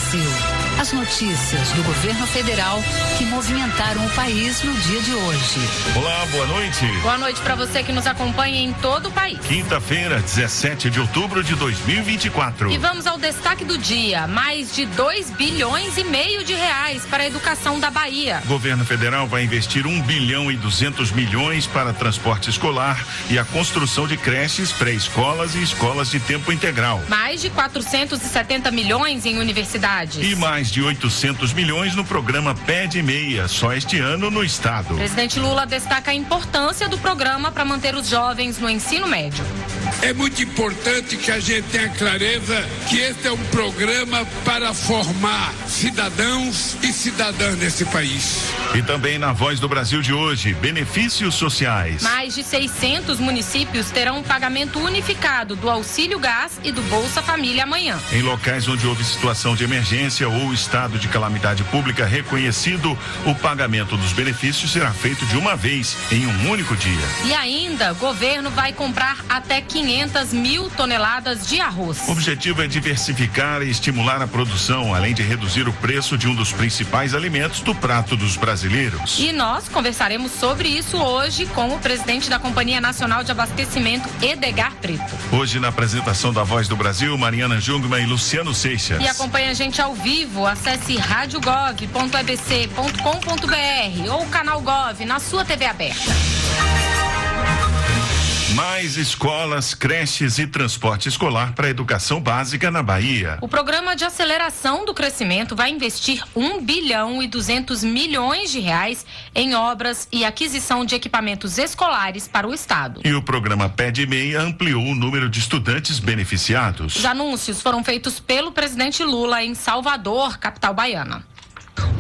Brasil. As notícias do governo federal que movimentaram o país no dia de hoje. Olá, boa noite. Boa noite para você que nos acompanha em todo o país. Quinta-feira, 17 de outubro de 2024. E vamos ao destaque do dia. Mais de 2,5 bilhões de reais para a educação da Bahia. O governo federal vai investir 1,2 bilhão para transporte escolar e a construção de creches, pré-escolas e escolas de tempo integral. Mais de 470 milhões em universidades. E mais de 800 milhões no programa Pé de Meia, só este ano no estado. O presidente Lula destaca a importância do programa para manter os jovens no ensino médio. É muito importante que a gente tenha clareza que este é um programa para formar cidadãos e cidadãs nesse país. E também na Voz do Brasil de hoje, benefícios sociais. Mais de 600 municípios terão um pagamento unificado do Auxílio Gás e do Bolsa Família amanhã. Em locais onde houve situação de emergência ou estado de calamidade pública reconhecido, o pagamento dos benefícios será feito de uma vez, em um único dia. E ainda, o governo vai comprar até 500 mil toneladas de arroz. O objetivo é diversificar e estimular a produção, além de reduzir o preço de um dos principais alimentos do prato dos brasileiros. E nós conversaremos sobre isso hoje com o presidente da Companhia Nacional de Abastecimento, Edgar Preto. Hoje, na apresentação da Voz do Brasil, Mariana Jungmann e Luciano Seixas. E acompanha a gente ao vivo, acesse radiogov.ebc.com.br ou canal Gov na sua TV aberta. Mais escolas, creches e transporte escolar para a educação básica na Bahia. O programa de aceleração do crescimento vai investir 1,2 bilhão de reais em obras e aquisição de equipamentos escolares para o estado. E o programa Pé de Meia ampliou o número de estudantes beneficiados. Os anúncios foram feitos pelo presidente Lula em Salvador, capital baiana.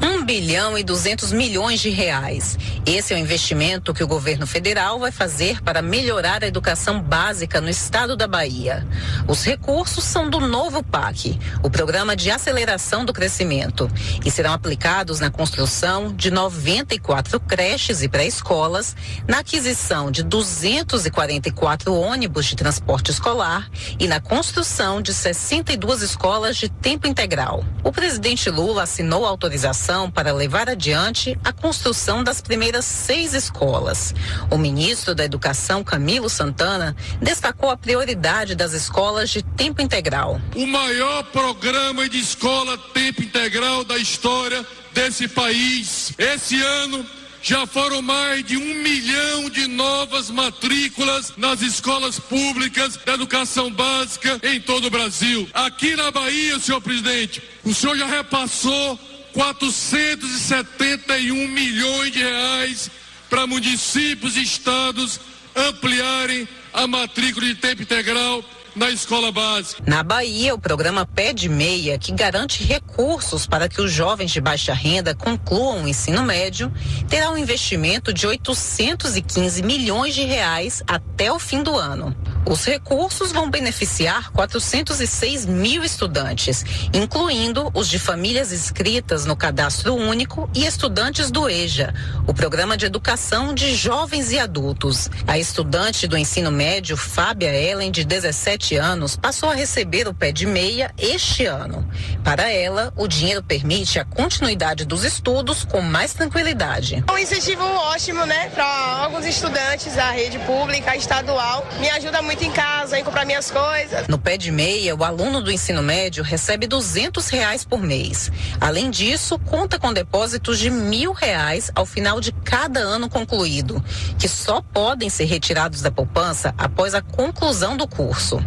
1,2 bilhão de reais. Esse é o investimento que o governo federal vai fazer para melhorar a educação básica no estado da Bahia. Os recursos são do novo PAC, o Programa de Aceleração do Crescimento, e serão aplicados na construção de 94 creches e pré-escolas, na aquisição de 244 ônibus de transporte escolar e na construção de 62 escolas de tempo integral. O presidente Lula assinou a autorização para levar adiante a construção das primeiras 6 escolas. O ministro da Educação, Camilo Santana, destacou a prioridade das escolas de tempo integral. O maior programa de escola tempo integral da história desse país. Esse ano já foram mais de 1 milhão de novas matrículas nas escolas públicas da educação básica em todo o Brasil. Aqui na Bahia, senhor presidente, o senhor já repassou 471 milhões de reais para municípios e estados ampliarem a matrícula de tempo integral na escola básica. Na Bahia, o programa Pé de Meia, que garante recursos para que os jovens de baixa renda concluam o ensino médio, terá um investimento de 815 milhões de reais até o fim do ano. Os recursos vão beneficiar 406 mil estudantes, incluindo os de famílias inscritas no Cadastro Único e estudantes do EJA, o Programa de Educação de Jovens e Adultos. A estudante do ensino médio, Fábia Ellen, de 17 anos, passou a receber o Pé de Meia este ano. Para ela, o dinheiro permite a continuidade dos estudos com mais tranquilidade. É um incentivo ótimo, né, para alguns estudantes da rede pública, estadual. Me ajuda muito em casa, em comprar minhas coisas. No Pé de Meia, o aluno do ensino médio recebe R$200 por mês. Além disso, conta com depósitos de R$1.000 ao final de cada ano concluído, que só podem ser retirados da poupança após a conclusão do curso.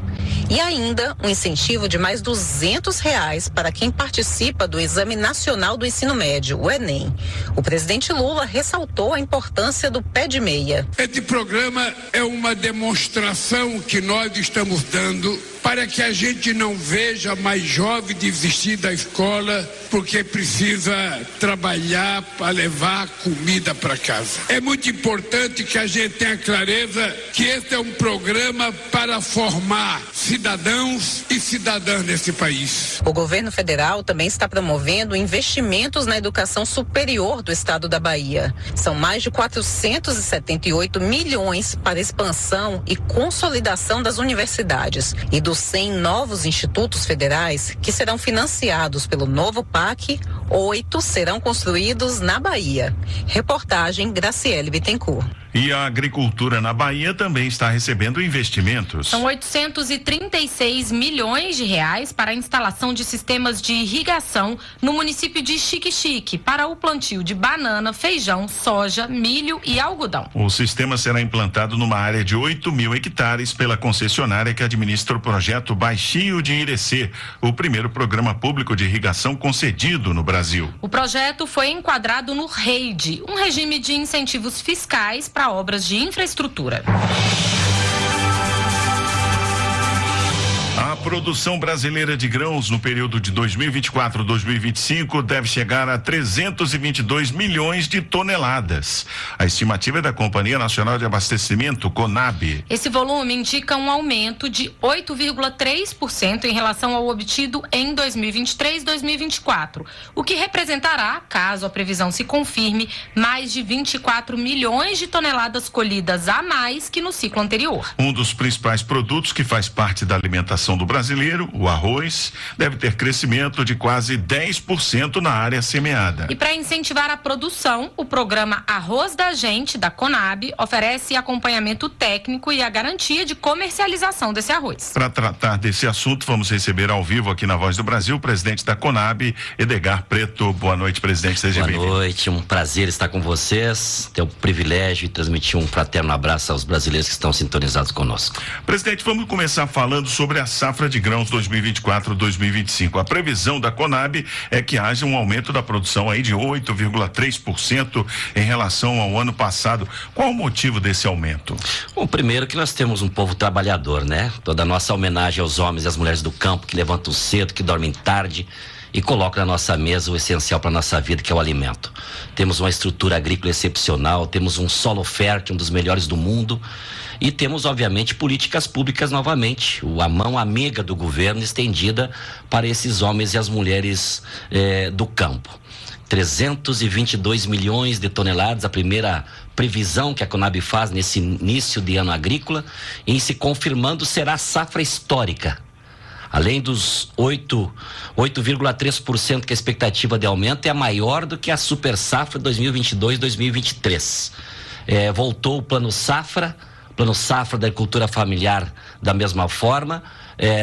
E ainda um incentivo de mais R$200 para quem participa do Exame Nacional do Ensino Médio, o Enem. O presidente Lula ressaltou a importância do Pé de Meia. Este programa é uma demonstração que nós estamos dando para que a gente não veja mais jovem desistir da escola porque precisa trabalhar para levar comida para casa. É muito importante que a gente tenha clareza que este é um programa para formar cidadãos e cidadãs nesse país. O governo federal também está promovendo investimentos na educação superior do estado da Bahia. São mais de 478 milhões para expansão e consolidação das universidades e Dos 100 novos institutos federais que serão financiados pelo novo PAC, 8 serão construídos na Bahia. Reportagem Graciele Bittencourt. E a agricultura na Bahia também está recebendo investimentos. São 836 milhões de reais para a instalação de sistemas de irrigação no município de Xique-Xique para o plantio de banana, feijão, soja, milho e algodão. O sistema será implantado numa área de 8.000 hectares pela concessionária que administra o projeto Baixio de Irecê, o primeiro programa público de irrigação concedido no Brasil. O projeto foi enquadrado no REID, um regime de incentivos fiscais para obras de infraestrutura. A produção brasileira de grãos no período de 2024-2025 deve chegar a 322 milhões de toneladas. A estimativa é da Companhia Nacional de Abastecimento, CONAB. Esse volume indica um aumento de 8,3% em relação ao obtido em 2023-2024, o que representará, caso a previsão se confirme, mais de 24 milhões de toneladas colhidas a mais que no ciclo anterior. Um dos principais produtos que faz parte da alimentação do brasileiro, o arroz, deve ter crescimento de quase 10% na área semeada. E para incentivar a produção, o programa Arroz da Gente, da CONAB, oferece acompanhamento técnico e a garantia de comercialização desse arroz. Para tratar desse assunto, vamos receber ao vivo aqui na Voz do Brasil o presidente da CONAB, Edgar Preto. Boa noite, presidente. Seja bem-vindo. Boa noite, um prazer estar com vocês, ter o privilégio de transmitir um fraterno abraço aos brasileiros que estão sintonizados conosco. Presidente, vamos começar falando sobre a safra de grãos 2024-2025. A previsão da CONAB é que haja um aumento da produção aí de 8,3% em relação ao ano passado. Qual o motivo desse aumento? Bom, primeiro que nós temos um povo trabalhador, né? Toda a nossa homenagem aos homens e às mulheres do campo que levantam cedo, que dormem tarde e colocam na nossa mesa o essencial para a nossa vida, que é o alimento. Temos uma estrutura agrícola excepcional, temos um solo fértil, um dos melhores do mundo, e temos, obviamente, políticas públicas novamente, a mão amiga do governo estendida para esses homens e as mulheres do campo. 322 milhões de toneladas, a primeira previsão que a CONAB faz nesse início de ano agrícola, e se confirmando será safra histórica. Além dos 8,3% que a expectativa de aumento é a maior do que a super safra 2022-2023. Voltou o plano safra da agricultura familiar da mesma forma,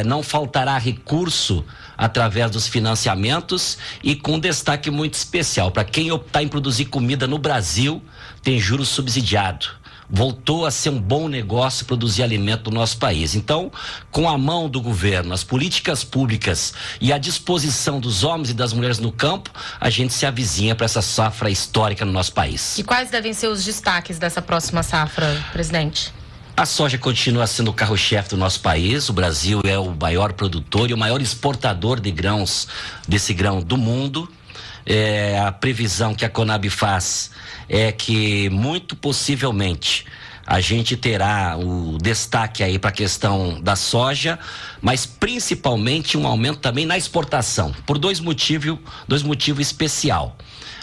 não faltará recurso através dos financiamentos e com um destaque muito especial para quem optar em produzir comida no Brasil, tem juros subsidiado. Voltou a ser um bom negócio produzir alimento no nosso país. Então, com a mão do governo, as políticas públicas e a disposição dos homens e das mulheres no campo, a gente se avizinha para essa safra histórica no nosso país. E quais devem ser os destaques dessa próxima safra, presidente? A soja continua sendo o carro-chefe do nosso país. O Brasil é o maior produtor e o maior exportador de grãos, desse grão do mundo. A previsão que a CONAB faz é que muito possivelmente a gente terá o destaque aí para a questão da soja, mas principalmente um aumento também na exportação, por dois motivos especiais.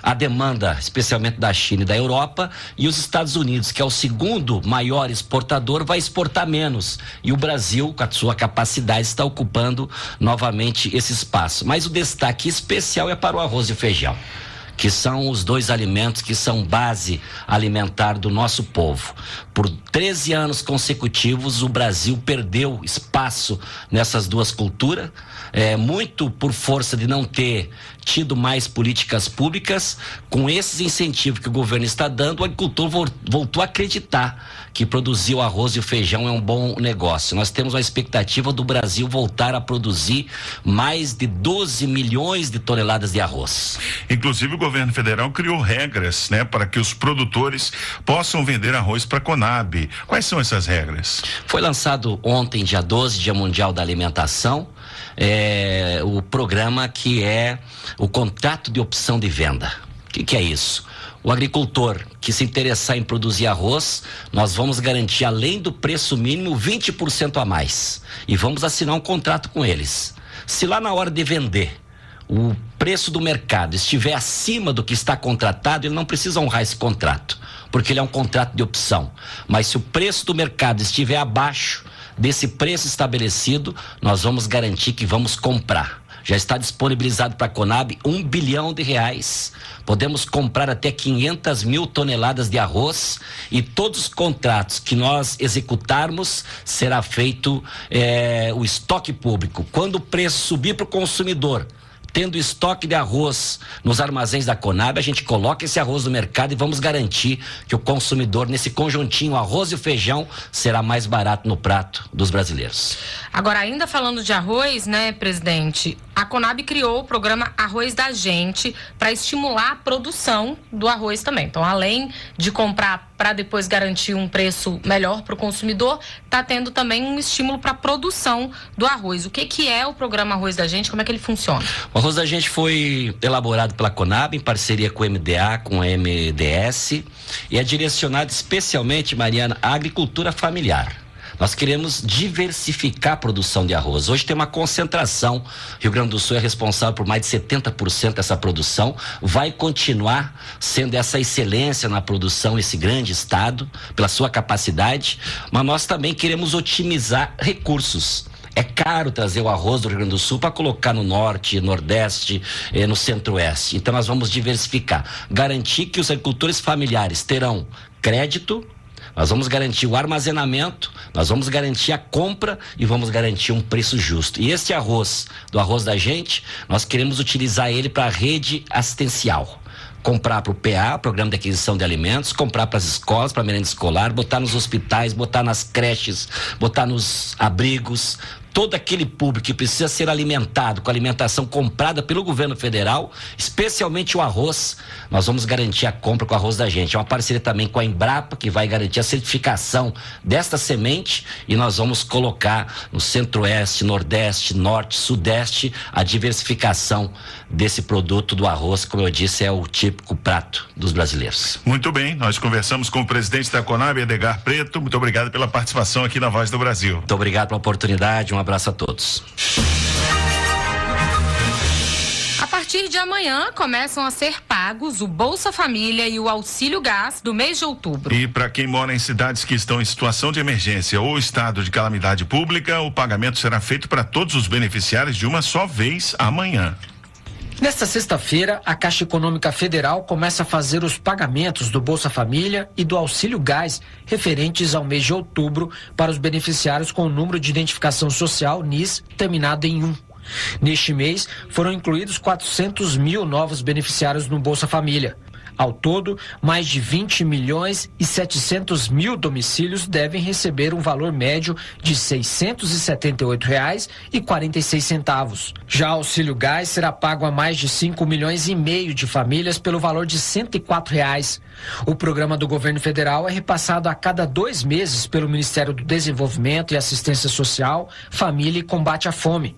A demanda, especialmente da China e da Europa, e os Estados Unidos, que é o segundo maior exportador, vai exportar menos. E o Brasil, com a sua capacidade, está ocupando novamente esse espaço. Mas o destaque especial é para o arroz e o feijão, que são os dois alimentos que são base alimentar do nosso povo. Por 13 anos consecutivos, o Brasil perdeu espaço nessas duas culturas, muito por força de não ter tido mais políticas públicas. Com esses incentivos que o governo está dando, o agricultor voltou a acreditar que produzir o arroz e o feijão é um bom negócio. Nós temos a expectativa do Brasil voltar a produzir mais de 12 milhões de toneladas de arroz. Inclusive, o governo federal criou regras, para que os produtores possam vender arroz para a CONAB. Quais são essas regras? Foi lançado ontem, dia 12, Dia Mundial da Alimentação, o programa que é o contrato de opção de venda. O que é isso? O agricultor que se interessar em produzir arroz, nós vamos garantir, além do preço mínimo, 20% a mais. E vamos assinar um contrato com eles. Se lá na hora de vender o preço do mercado estiver acima do que está contratado, ele não precisa honrar esse contrato, porque ele é um contrato de opção. Mas se o preço do mercado estiver abaixo desse preço estabelecido, nós vamos garantir que vamos comprar. Já está disponibilizado para a Conab R$1 bilhão. Podemos comprar até 500 mil toneladas de arroz e todos os contratos que nós executarmos será feito o estoque público. Quando o preço subir para o consumidor, tendo estoque de arroz nos armazéns da Conab, a gente coloca esse arroz no mercado e vamos garantir que o consumidor, nesse conjuntinho, o arroz e o feijão, será mais barato no prato dos brasileiros. Agora, ainda falando de arroz, né, presidente, a Conab criou o programa Arroz da Gente para estimular a produção do arroz também. Então, além de comprar para depois garantir um preço melhor para o consumidor, está tendo também um estímulo para a produção do arroz. O que é o programa Arroz da Gente? Como é que ele funciona? O Arroz da Gente foi elaborado pela Conab em parceria com o MDA, com a MDS, e é direcionado especialmente, Mariana, à agricultura familiar. Nós queremos diversificar a produção de arroz. Hoje tem uma concentração. Rio Grande do Sul é responsável por mais de 70% dessa produção. Vai continuar sendo essa excelência na produção, esse grande estado, pela sua capacidade. Mas nós também queremos otimizar recursos. É caro trazer o arroz do Rio Grande do Sul para colocar no norte, nordeste, no centro-oeste. Então nós vamos diversificar. Garantir que os agricultores familiares terão crédito. Nós vamos garantir o armazenamento, nós vamos garantir a compra e vamos garantir um preço justo. E esse arroz, do Arroz da Gente, nós queremos utilizar ele para a rede assistencial. Comprar para o PA, Programa de Aquisição de Alimentos, comprar para as escolas, para a merenda escolar, botar nos hospitais, botar nas creches, botar nos abrigos. Todo aquele público que precisa ser alimentado com alimentação comprada pelo governo federal, especialmente o arroz, nós vamos garantir a compra com o Arroz da Gente. É uma parceria também com a Embrapa, que vai garantir a certificação desta semente, e nós vamos colocar no centro-oeste, nordeste, norte, sudeste, a diversificação desse produto do arroz, como eu disse, é o típico prato dos brasileiros. Muito bem, nós conversamos com o presidente da Conab, Edgar Preto. Muito obrigado pela participação aqui na Voz do Brasil. Muito obrigado pela oportunidade, um abraço a todos. A partir de amanhã começam a ser pagos o Bolsa Família e o Auxílio Gás do mês de outubro. E para quem mora em cidades que estão em situação de emergência ou estado de calamidade pública, o pagamento será feito para todos os beneficiários de uma só vez amanhã. Nesta sexta-feira, a Caixa Econômica Federal começa a fazer os pagamentos do Bolsa Família e do Auxílio Gás referentes ao mês de outubro para os beneficiários com o número de identificação social NIS terminado em 1. Neste mês, foram incluídos 400 mil novos beneficiários no Bolsa Família. Ao todo, mais de 20 milhões e 700 mil domicílios devem receber um valor médio de R$ 678,46. Já o Auxílio Gás será pago a mais de 5 milhões e meio de famílias pelo valor de R$ 104. O programa do governo federal é repassado a cada 2 meses pelo Ministério do Desenvolvimento e Assistência Social, Família e Combate à Fome.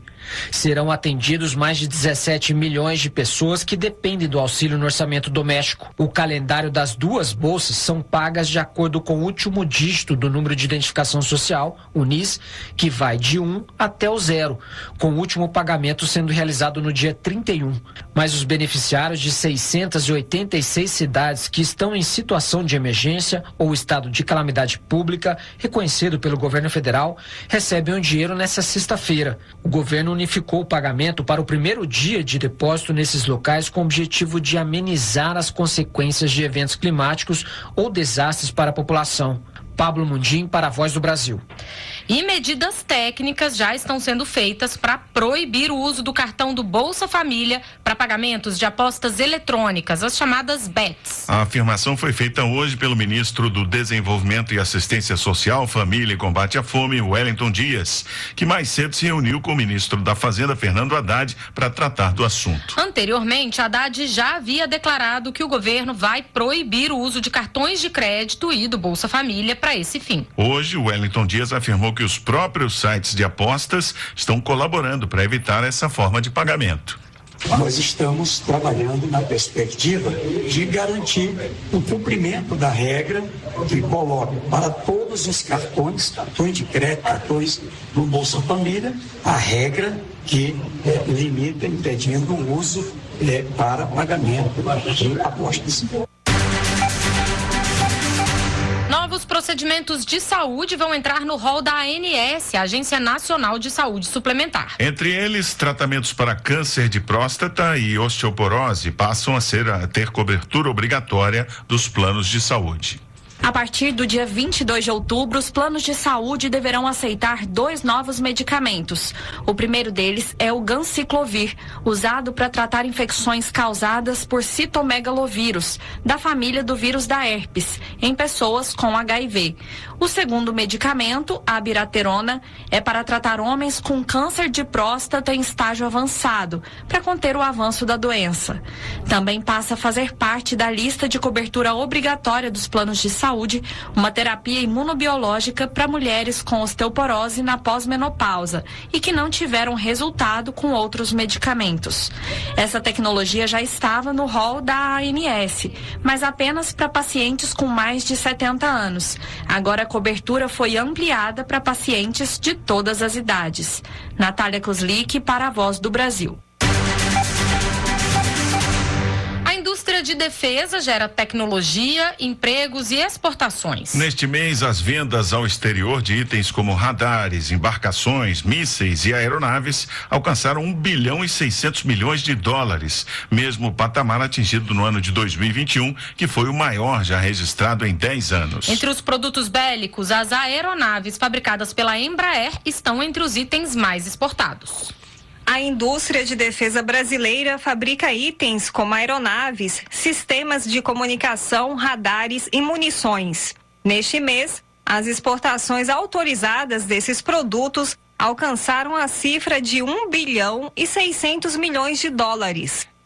Serão atendidos mais de 17 milhões de pessoas que dependem do auxílio no orçamento doméstico. O calendário das duas bolsas são pagas de acordo com o último dígito do número de identificação social, o NIS, que vai de 1 até o 0, com o último pagamento sendo realizado no dia 31. Mas os beneficiários de 686 cidades que estão em situação de emergência ou estado de calamidade pública, reconhecido pelo governo federal, recebem o dinheiro nesta sexta-feira. O governo unificou o pagamento para o primeiro dia de depósito nesses locais com o objetivo de amenizar as consequências de eventos climáticos ou desastres para a população. Pablo Mundim para a Voz do Brasil. E medidas técnicas já estão sendo feitas para proibir o uso do cartão do Bolsa Família para pagamentos de apostas eletrônicas, as chamadas BETs. A afirmação foi feita hoje pelo ministro do Desenvolvimento e Assistência Social, Família e Combate à Fome, Wellington Dias, que mais cedo se reuniu com o ministro da Fazenda, Fernando Haddad, para tratar do assunto. Anteriormente, Haddad já havia declarado que o governo vai proibir o uso de cartões de crédito e do Bolsa Família para esse fim. Hoje, o Wellington Dias afirmou que os próprios sites de apostas estão colaborando para evitar essa forma de pagamento. Nós estamos trabalhando na perspectiva de garantir o cumprimento da regra que coloca para todos os cartões de crédito, cartões do Bolsa Família, a regra que limita, impedindo o uso para pagamento de apostas. Novos procedimentos de saúde vão entrar no rol da ANS, Agência Nacional de Saúde Suplementar. Entre eles, tratamentos para câncer de próstata e osteoporose passam a ter cobertura obrigatória dos planos de saúde. A partir do dia 22 de outubro, os planos de saúde deverão aceitar 2 novos medicamentos. O primeiro deles é o ganciclovir, usado para tratar infecções causadas por citomegalovírus, da família do vírus da herpes, em pessoas com HIV. O segundo medicamento, a abiraterona, é para tratar homens com câncer de próstata em estágio avançado, para conter o avanço da doença. Também passa a fazer parte da lista de cobertura obrigatória dos planos de saúde, uma terapia imunobiológica para mulheres com osteoporose na pós-menopausa e que não tiveram resultado com outros medicamentos. Essa tecnologia já estava no rol da ANS, mas apenas para pacientes com mais de 70 anos. Agora a cobertura foi ampliada para pacientes de todas as idades. Natália Kozlik para a Voz do Brasil. A indústria de defesa gera tecnologia, empregos e exportações. Neste mês, as vendas ao exterior de itens como radares, embarcações, mísseis e aeronaves alcançaram US$ 1 bilhão e 600 milhões, mesmo o patamar atingido no ano de 2021, que foi o maior já registrado em 10 anos. Entre os produtos bélicos, as aeronaves fabricadas pela Embraer estão entre os itens mais exportados. A indústria de defesa brasileira fabrica itens como aeronaves, sistemas de comunicação, radares e munições. Neste mês, as exportações autorizadas desses produtos alcançaram a cifra de US$ 1 bilhão e 600 milhões.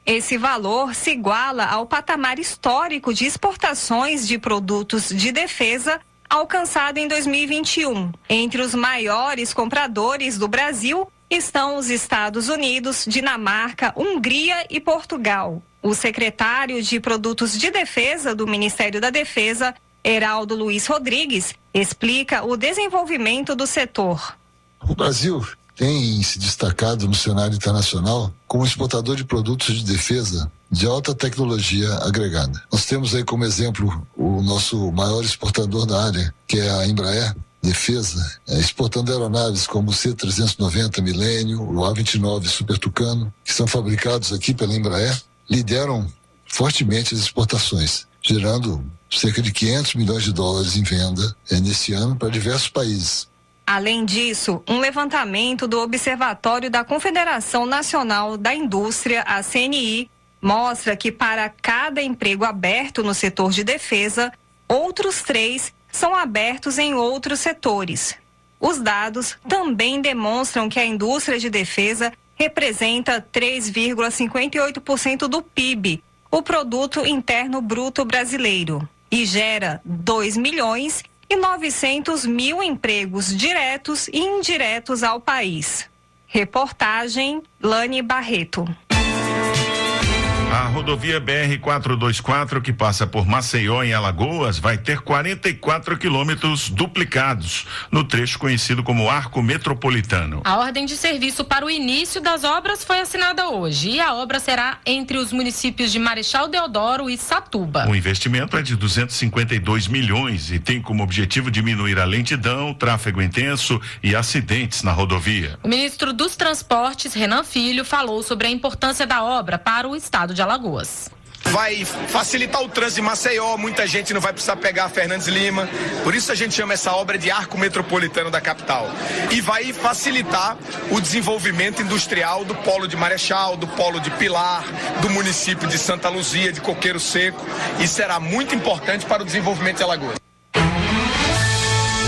Esse valor se iguala ao patamar histórico de exportações de produtos de defesa alcançado em 2021. Entre os maiores compradores do Brasil estão os Estados Unidos, Dinamarca, Hungria e Portugal. O secretário de Produtos de Defesa do Ministério da Defesa, Heraldo Luiz Rodrigues, explica o desenvolvimento do setor. O Brasil tem se destacado no cenário internacional como exportador de produtos de defesa de alta tecnologia agregada. Nós temos aí como exemplo o nosso maior exportador da área, que é a Embraer Defesa, exportando aeronaves como o C-390 Millennium, o A-29 Super Tucano, que são fabricados aqui pela Embraer, lideram fortemente as exportações, gerando cerca de US$ 500 milhões em venda nesse ano para diversos países. Além disso, um levantamento do Observatório da Confederação Nacional da Indústria, a CNI, mostra que para cada emprego aberto no setor de defesa, outros 3 são abertos em outros setores. Os dados também demonstram que a indústria de defesa representa 3,58% do PIB, o Produto Interno Bruto Brasileiro, e gera 2 milhões e 900 mil empregos diretos e indiretos ao país. Reportagem Lani Barreto. A rodovia BR-424, que passa por Maceió, em Alagoas, vai ter 44 quilômetros duplicados, no trecho conhecido como Arco Metropolitano. A ordem de serviço para o início das obras foi assinada hoje e a obra será entre os municípios de Marechal Deodoro e Satuba. O investimento é de 252 milhões e tem como objetivo diminuir a lentidão, tráfego intenso e acidentes na rodovia. O ministro dos Transportes, Renan Filho, falou sobre a importância da obra para o estado de Alagoas. Vai facilitar o trânsito em Maceió, muita gente não vai precisar pegar a Fernandes Lima, por isso a gente chama essa obra de Arco Metropolitano da capital. E vai facilitar o desenvolvimento industrial do polo de Marechal, do polo de Pilar, do município de Santa Luzia, de Coqueiro Seco, e será muito importante para o desenvolvimento de Alagoas.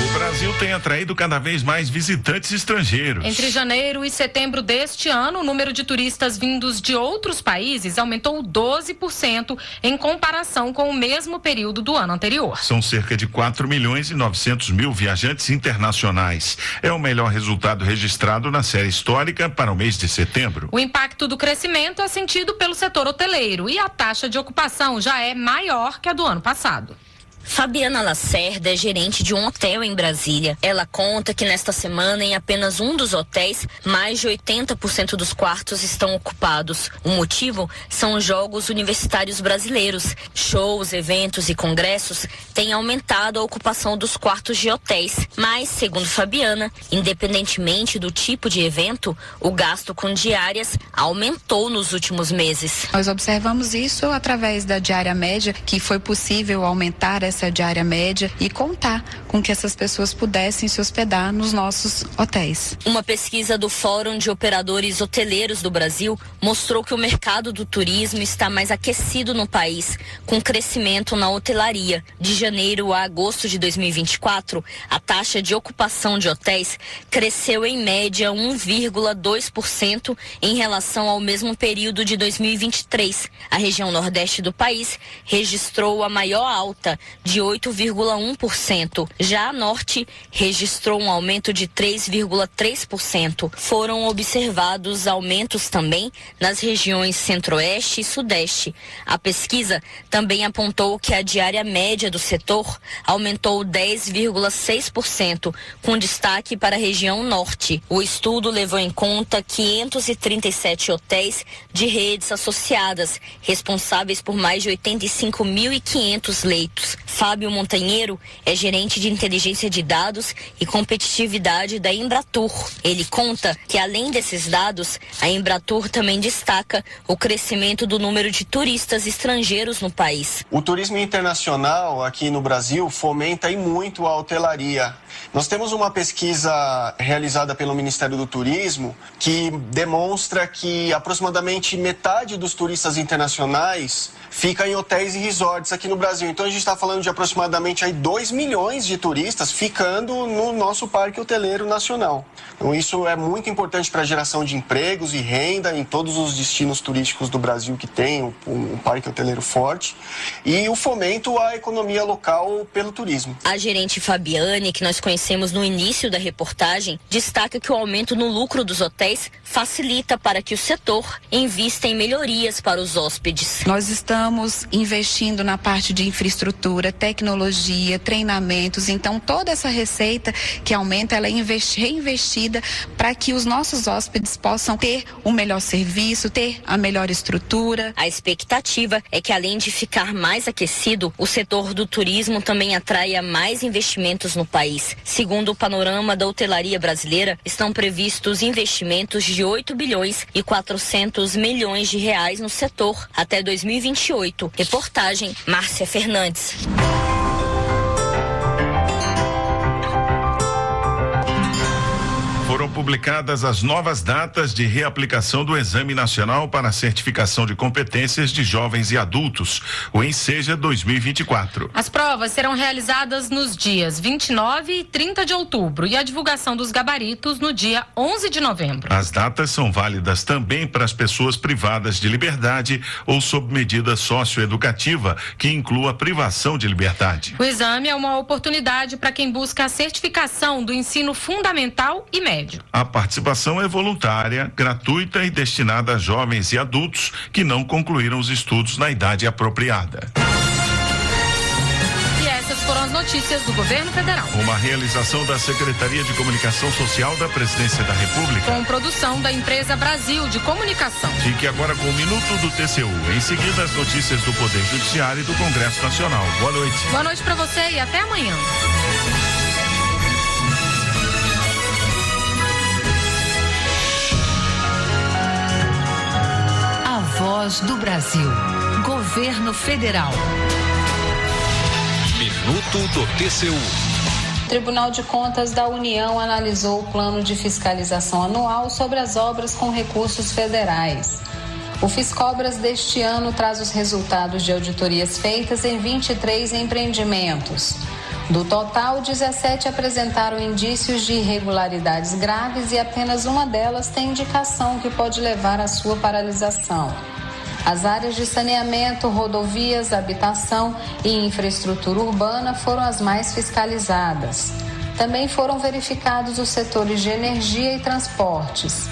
O Brasil tem atraído cada vez mais visitantes estrangeiros. Entre janeiro e setembro deste ano, o número de turistas vindos de outros países aumentou 12% em comparação com o mesmo período do ano anterior. São cerca de 4 milhões e 900 mil viajantes internacionais. É o melhor resultado registrado na série histórica para o mês de setembro. O impacto do crescimento é sentido pelo setor hoteleiro e a taxa de ocupação já é maior que a do ano passado. Fabiana Lacerda é gerente de um hotel em Brasília. Ela conta que nesta semana, em apenas um dos hotéis, mais de 80% dos quartos estão ocupados. O motivo são os Jogos Universitários Brasileiros. Shows, eventos e congressos têm aumentado a ocupação dos quartos de hotéis. Mas, segundo Fabiana, independentemente do tipo de evento, o gasto com diárias aumentou nos últimos meses. Nós observamos isso através da diária média, que foi possível aumentar essa diária média e contar com que essas pessoas pudessem se hospedar nos nossos hotéis. Uma pesquisa do Fórum de Operadores Hoteleiros do Brasil mostrou que o mercado do turismo está mais aquecido no país, com crescimento na hotelaria. De janeiro a agosto de 2024, a taxa de ocupação de hotéis cresceu em média 1,2% em relação ao mesmo período de 2023. A região nordeste do país registrou a maior alta, de 8,1%. Já a norte registrou um aumento de 3,3%. Foram observados aumentos também nas regiões centro-oeste e sudeste. A pesquisa também apontou que a diária média do setor aumentou 10,6%, com destaque para a região norte. O estudo levou em conta 537 hotéis de redes associadas, responsáveis por mais de 85.500 leitos. Fábio Montanheiro é gerente de inteligência de dados e competitividade da Embratur. Ele conta que, além desses dados, a Embratur também destaca o crescimento do número de turistas estrangeiros no país. O turismo internacional aqui no Brasil fomenta e muito a hotelaria. Nós temos uma pesquisa realizada pelo Ministério do Turismo que demonstra que aproximadamente metade dos turistas internacionais fica em hotéis e resorts aqui no Brasil. Então a gente está falando de aproximadamente aí 2 milhões de turistas ficando no nosso parque hoteleiro nacional. Então isso é muito importante para a geração de empregos e renda em todos os destinos turísticos do Brasil que tem um parque hoteleiro forte e o fomento à economia local pelo turismo. A gerente Fabiane, que nós conhecemos no início da reportagem, destaca que o aumento no lucro dos hotéis facilita para que o setor invista em melhorias para os hóspedes. Nós estamos investindo na parte de infraestrutura, tecnologia, treinamentos, então toda essa receita que aumenta, ela é reinvestida para que os nossos hóspedes possam ter um melhor serviço, ter a melhor estrutura. A expectativa é que, além de ficar mais aquecido, o setor do turismo também atraia mais investimentos no país. Segundo o panorama da hotelaria brasileira, estão previstos investimentos de 8 bilhões e 400 milhões de reais no setor até 2028. Reportagem Márcia Fernandes. Foram publicadas as novas datas de reaplicação do Exame Nacional para a Certificação de Competências de Jovens e Adultos, o ENSEJA 2024. As provas serão realizadas nos dias 29 e 30 de outubro e a divulgação dos gabaritos no dia 11 de novembro. As datas são válidas também para as pessoas privadas de liberdade ou sob medida socioeducativa, que inclua a privação de liberdade. O exame é uma oportunidade para quem busca a certificação do ensino fundamental e médio. A participação é voluntária, gratuita e destinada a jovens e adultos que não concluíram os estudos na idade apropriada. E essas foram as notícias do Governo Federal. Uma realização da Secretaria de Comunicação Social da Presidência da República. Com produção da Empresa Brasil de Comunicação. Fique agora com o Minuto do TCU. Em seguida, as notícias do Poder Judiciário e do Congresso Nacional. Boa noite. Boa noite para você e até amanhã. Voz do Brasil. Governo Federal. Minuto do TCU. O Tribunal de Contas da União analisou o plano de fiscalização anual sobre as obras com recursos federais. O Fiscobras deste ano traz os resultados de auditorias feitas em 23 empreendimentos. Do total, 17 apresentaram indícios de irregularidades graves e apenas uma delas tem indicação que pode levar à sua paralisação. As áreas de saneamento, rodovias, habitação e infraestrutura urbana foram as mais fiscalizadas. Também foram verificados os setores de energia e transportes.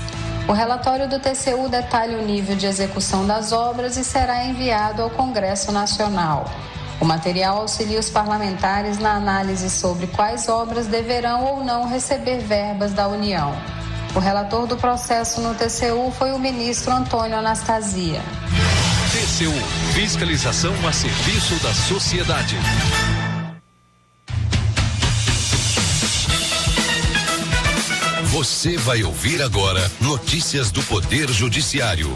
O relatório do TCU detalha o nível de execução das obras e será enviado ao Congresso Nacional. O material auxilia os parlamentares na análise sobre quais obras deverão ou não receber verbas da União. O relator do processo no TCU foi o ministro Antônio Anastasia. TCU, fiscalização a serviço da sociedade. Você vai ouvir agora notícias do Poder Judiciário.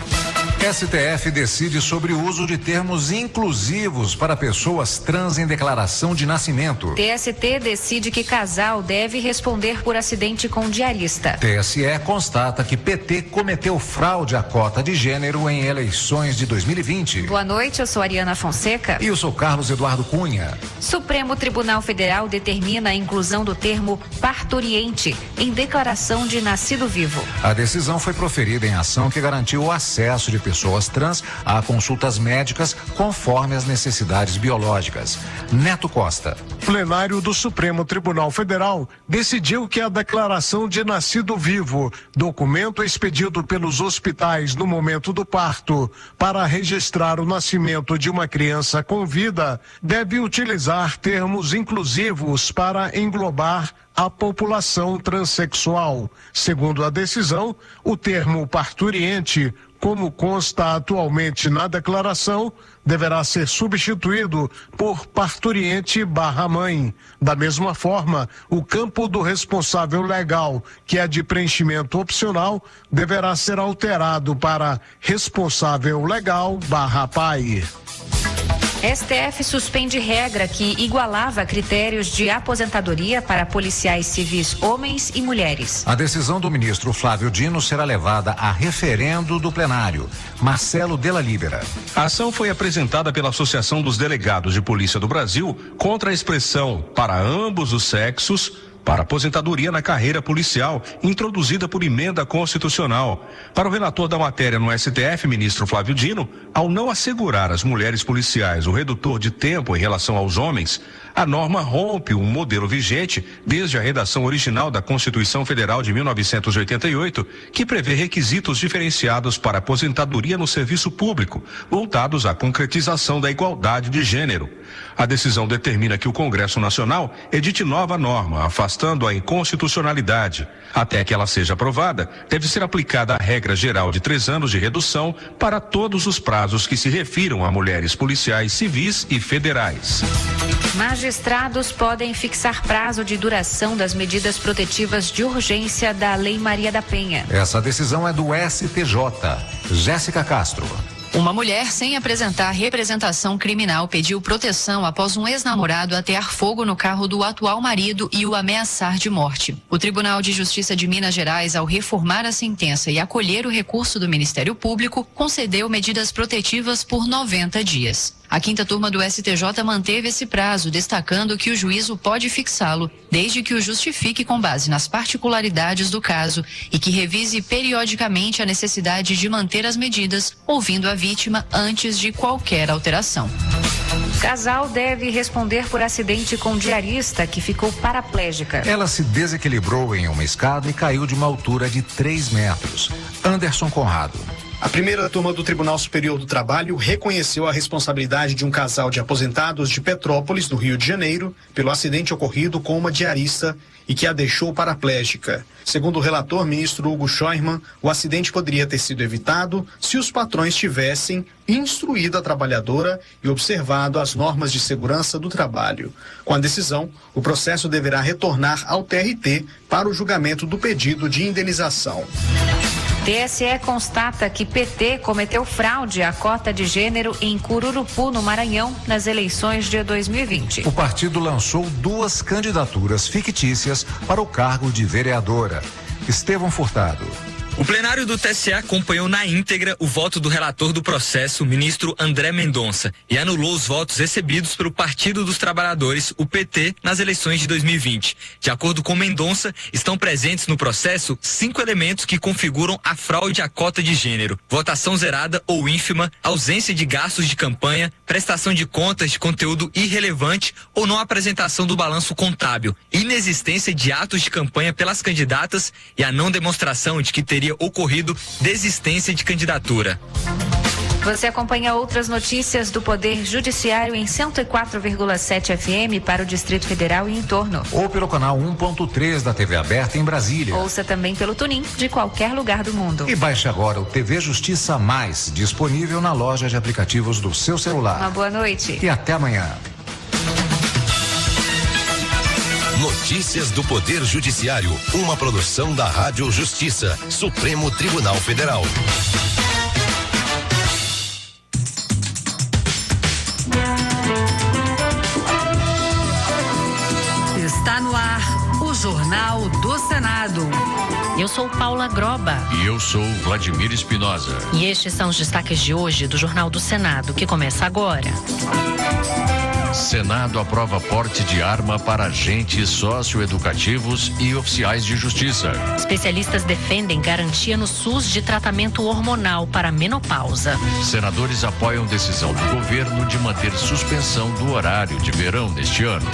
STF decide sobre o uso de termos inclusivos para pessoas trans em declaração de nascimento. TST decide que casal deve responder por acidente com diarista. TSE constata que PT cometeu fraude à cota de gênero em eleições de 2020. Boa noite, eu sou Ariana Fonseca. E eu sou Carlos Eduardo Cunha. Supremo Tribunal Federal determina a inclusão do termo parturiente em declaração de nascido vivo. A decisão foi proferida em ação que garantiu o acesso de pessoas trans a consultas médicas conforme as necessidades biológicas. Neto Costa. Plenário do Supremo Tribunal Federal decidiu que a declaração de nascido vivo, documento expedido pelos hospitais no momento do parto para registrar o nascimento de uma criança com vida, deve utilizar termos inclusivos para englobar a população transexual. Segundo a decisão, o termo parturiente, como consta atualmente na declaração, deverá ser substituído por parturiente/mãe. Da mesma forma, o campo do responsável legal, que é de preenchimento opcional, deverá ser alterado para responsável legal/pai. STF suspende regra que igualava critérios de aposentadoria para policiais civis homens e mulheres. A decisão do ministro Flávio Dino será levada a referendo do plenário. Marcelo Della Libera. A ação foi apresentada pela Associação dos Delegados de Polícia do Brasil contra a expressão para ambos os sexos para aposentadoria na carreira policial, introduzida por emenda constitucional. Para o relator da matéria no STF, ministro Flávio Dino, ao não assegurar às mulheres policiais o redutor de tempo em relação aos homens, a norma rompe um modelo vigente desde a redação original da Constituição Federal de 1988, que prevê requisitos diferenciados para aposentadoria no serviço público, voltados à concretização da igualdade de gênero. A decisão determina que o Congresso Nacional edite nova norma, afastando a inconstitucionalidade. Até que ela seja aprovada, deve ser aplicada a regra geral de 3 anos de redução para todos os prazos que se refiram a mulheres policiais civis e federais. Magistrados podem fixar prazo de duração das medidas protetivas de urgência da Lei Maria da Penha. Essa decisão é do STJ. Jéssica Castro. Uma mulher sem apresentar representação criminal pediu proteção após um ex-namorado atear fogo no carro do atual marido e o ameaçar de morte. O Tribunal de Justiça de Minas Gerais, ao reformar a sentença e acolher o recurso do Ministério Público, concedeu medidas protetivas por 90 dias. A 5ª turma do STJ manteve esse prazo, destacando que o juízo pode fixá-lo, desde que o justifique com base nas particularidades do caso e que revise periodicamente a necessidade de manter as medidas, ouvindo a vítima antes de qualquer alteração. Casal deve responder por acidente com diarista que ficou paraplégica. Ela se desequilibrou em uma escada e caiu de uma altura de 3 metros. Anderson Conrado. A 1ª turma do Tribunal Superior do Trabalho reconheceu a responsabilidade de um casal de aposentados de Petrópolis, no Rio de Janeiro, pelo acidente ocorrido com uma diarista e que a deixou paraplégica. Segundo o relator, ministro Hugo Scheuermann, o acidente poderia ter sido evitado se os patrões tivessem instruído a trabalhadora e observado as normas de segurança do trabalho. Com a decisão, o processo deverá retornar ao TRT para o julgamento do pedido de indenização. TSE constata que PT cometeu fraude à cota de gênero em Cururupu, no Maranhão, nas eleições de 2020. O partido lançou 2 candidaturas fictícias para o cargo de vereadora. Estevão Furtado. O plenário do TSE acompanhou na íntegra o voto do relator do processo, ministro André Mendonça, e anulou os votos recebidos pelo Partido dos Trabalhadores, o PT, nas eleições de 2020. De acordo com Mendonça, estão presentes no processo 5 elementos que configuram a fraude à cota de gênero: votação zerada ou ínfima, ausência de gastos de campanha, prestação de contas de conteúdo irrelevante ou não apresentação do balanço contábil, inexistência de atos de campanha pelas candidatas e a não demonstração de que teria ocorrido desistência de candidatura. Você acompanha outras notícias do Poder Judiciário em 104,7 FM para o Distrito Federal e em torno. Ou pelo canal 1.3 da TV aberta em Brasília. Ouça também pelo TuneIn de qualquer lugar do mundo. E baixe agora o TV Justiça Mais, disponível na loja de aplicativos do seu celular. Uma boa noite. E até amanhã. Notícias do Poder Judiciário, uma produção da Rádio Justiça, Supremo Tribunal Federal. Está no ar o Jornal do Senado. Eu sou Paula Groba. E eu sou Vladimir Espinosa. E estes são os destaques de hoje do Jornal do Senado, que começa agora. Senado aprova porte de arma para agentes socioeducativos e oficiais de justiça. Especialistas defendem garantia no SUS de tratamento hormonal para menopausa. Senadores apoiam decisão do governo de manter suspensão do horário de verão neste ano.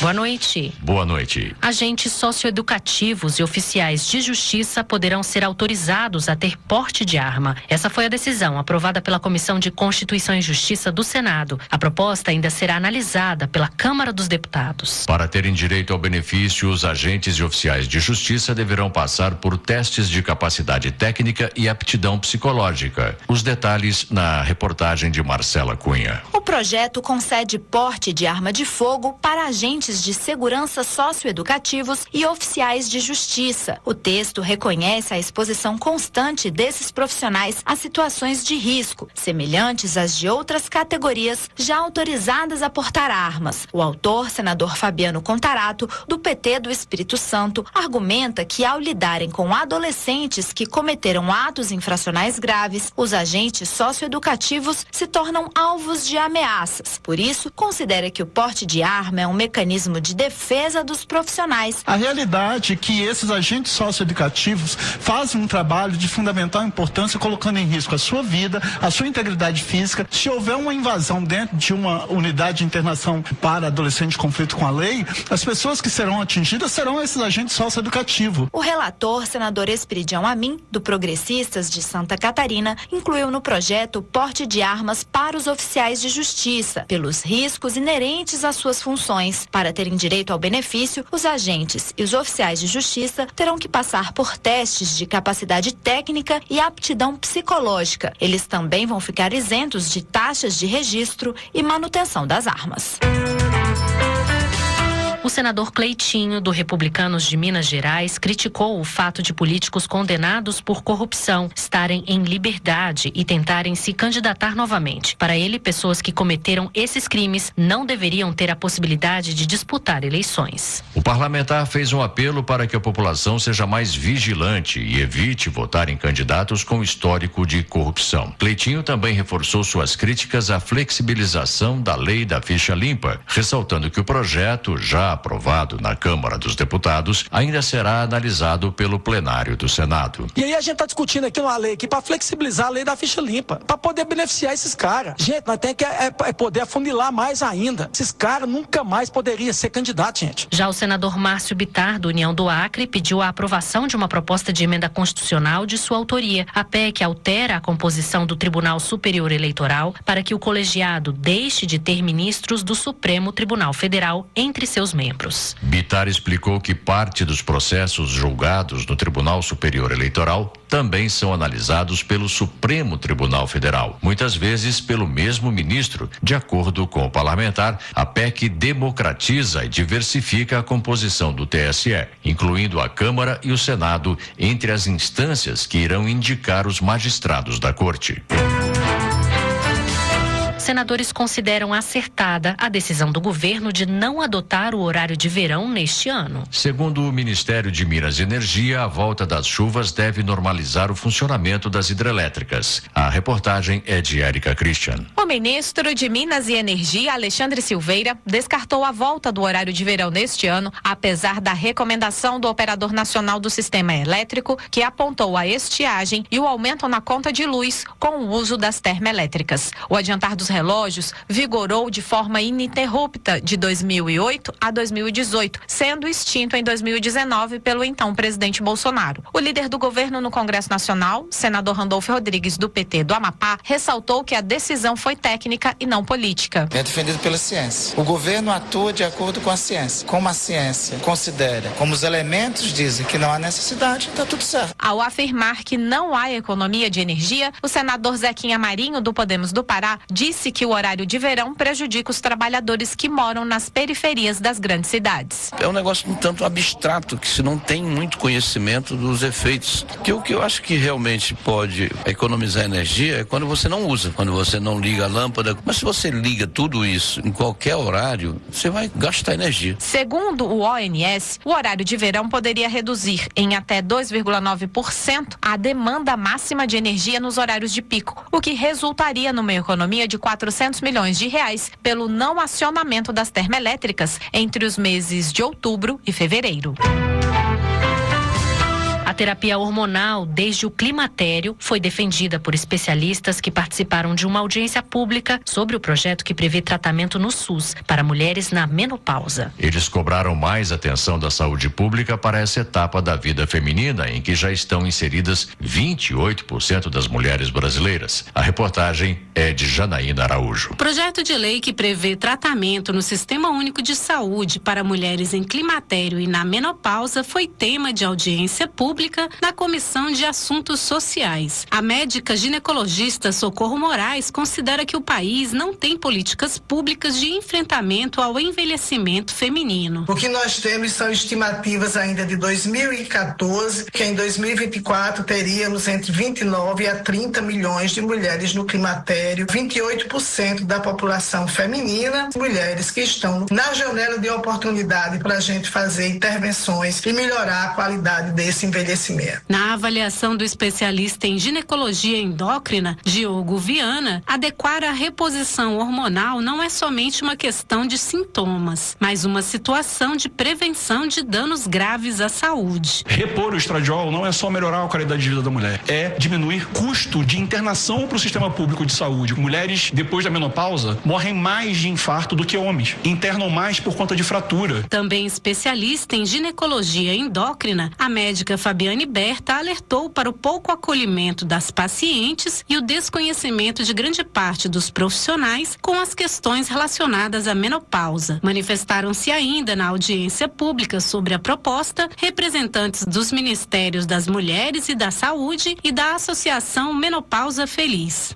Boa noite. Boa noite. Agentes socioeducativos e oficiais de justiça poderão ser autorizados a ter porte de arma. Essa foi a decisão aprovada pela Comissão de Constituição e Justiça do Senado. A proposta ainda será analisada pela Câmara dos Deputados. Para terem direito ao benefício, os agentes e oficiais de justiça deverão passar por testes de capacidade técnica e aptidão psicológica. Os detalhes na reportagem de Marcela Cunha. O projeto concede porte de arma de fogo para agentes de segurança socioeducativos e oficiais de justiça. O texto reconhece a exposição constante desses profissionais a situações de risco, semelhantes às de outras categorias já autorizadas a portar armas. O autor, senador Fabiano Contarato, do PT do Espírito Santo, argumenta que ao lidarem com adolescentes que cometeram atos infracionais graves, os agentes socioeducativos se tornam alvos de ameaças. Por isso, considera que o porte de arma é um mecanismo de defesa dos profissionais. A realidade é que esses agentes socioeducativos fazem um trabalho de fundamental importância, colocando em risco a sua vida, a sua integridade física. Se houver uma invasão dentro de uma unidade de internação para adolescente em conflito com a lei, as pessoas que serão atingidas serão esses agentes socioeducativos. O relator, senador Esperidião Amin, do Progressistas de Santa Catarina, incluiu no projeto o porte de armas para os oficiais de justiça, pelos riscos inerentes às suas funções. Para terem direito ao benefício, os agentes e os oficiais de justiça terão que passar por testes de capacidade técnica e aptidão psicológica. Eles também vão ficar isentos de taxas de registro e manutenção das armas. O senador Cleitinho, do Republicanos de Minas Gerais, criticou o fato de políticos condenados por corrupção estarem em liberdade e tentarem se candidatar novamente. Para ele, pessoas que cometeram esses crimes não deveriam ter a possibilidade de disputar eleições. O parlamentar fez um apelo para que a população seja mais vigilante e evite votar em candidatos com histórico de corrupção. Cleitinho também reforçou suas críticas à flexibilização da lei da ficha limpa, ressaltando que o projeto, já aprovado na Câmara dos Deputados, ainda será analisado pelo plenário do Senado. E aí a gente está discutindo aqui uma lei aqui para flexibilizar a lei da ficha limpa, para poder beneficiar esses caras. Gente, nós temos que poder afunilar mais ainda. Esses caras nunca mais poderiam ser candidatos, gente. Já o senador Márcio Bittar, do União do Acre, pediu a aprovação de uma proposta de emenda constitucional de sua autoria. A PEC altera a composição do Tribunal Superior Eleitoral para que o colegiado deixe de ter ministros do Supremo Tribunal Federal entre seus membros. Bittar explicou que parte dos processos julgados no Tribunal Superior Eleitoral também são analisados pelo Supremo Tribunal Federal, muitas vezes pelo mesmo ministro. De acordo com o parlamentar, a PEC democratiza e diversifica a composição do TSE, incluindo a Câmara e o Senado entre as instâncias que irão indicar os magistrados da Corte. Senadores consideram acertada a decisão do governo de não adotar o horário de verão neste ano. Segundo o Ministério de Minas e Energia, a volta das chuvas deve normalizar o funcionamento das hidrelétricas. A reportagem é de Érica Christian. O ministro de Minas e Energia, Alexandre Silveira, descartou a volta do horário de verão neste ano, apesar da recomendação do Operador Nacional do Sistema Elétrico, que apontou a estiagem e o aumento na conta de luz com o uso das termoelétricas. O adiantar dos relógios vigorou de forma ininterrupta de 2008 a 2018, sendo extinto em 2019 pelo então presidente Bolsonaro. O líder do governo no Congresso Nacional, senador Randolfo Rodrigues, do PT do Amapá, ressaltou que a decisão foi técnica e não política. É defendido pela ciência. O governo atua de acordo com a ciência. Como a ciência considera, como os elementos dizem que não há necessidade, está tudo certo. Ao afirmar que não há economia de energia, o senador Zequinha Marinho, do Podemos do Pará, disse que o horário de verão prejudica os trabalhadores que moram nas periferias das grandes cidades. É um negócio um tanto abstrato, que se não tem muito conhecimento dos efeitos. Que o que eu acho que realmente pode economizar energia é quando você não usa, quando você não liga a lâmpada. Mas se você liga tudo isso em qualquer horário, você vai gastar energia. Segundo o ONS, o horário de verão poderia reduzir em até 2,9% a demanda máxima de energia nos horários de pico, o que resultaria numa economia de 400 milhões de reais pelo não acionamento das termoelétricas entre os meses de outubro e fevereiro. A terapia hormonal desde o climatério foi defendida por especialistas que participaram de uma audiência pública sobre o projeto que prevê tratamento no SUS para mulheres na menopausa. Eles cobraram mais atenção da saúde pública para essa etapa da vida feminina, em que já estão inseridas 28% das mulheres brasileiras. A reportagem é de Janaína Araújo. O projeto de lei que prevê tratamento no Sistema Único de Saúde para mulheres em climatério e na menopausa foi tema de audiência pública na Comissão de Assuntos Sociais. A médica ginecologista Socorro Moraes considera que o país não tem políticas públicas de enfrentamento ao envelhecimento feminino. O que nós temos são estimativas ainda de 2014, que em 2024 teríamos entre 29 a 30 milhões de mulheres no climatério, 28% da população feminina, mulheres que estão na janela de oportunidade para a gente fazer intervenções e melhorar a qualidade desse envelhecimento. Na avaliação do especialista em ginecologia endócrina, Diogo Viana, adequar a reposição hormonal não é somente uma questão de sintomas, mas uma situação de prevenção de danos graves à saúde. Repor o estradiol não é só melhorar a qualidade de vida da mulher, é diminuir custo de internação para o sistema público de saúde. Mulheres, depois da menopausa, morrem mais de infarto do que homens, internam mais por conta de fratura. Também especialista em ginecologia endócrina, a médica Fabiane Berta alertou para o pouco acolhimento das pacientes e o desconhecimento de grande parte dos profissionais com as questões relacionadas à menopausa. Manifestaram-se ainda na audiência pública sobre a proposta representantes dos Ministérios das Mulheres e da Saúde e da Associação Menopausa Feliz.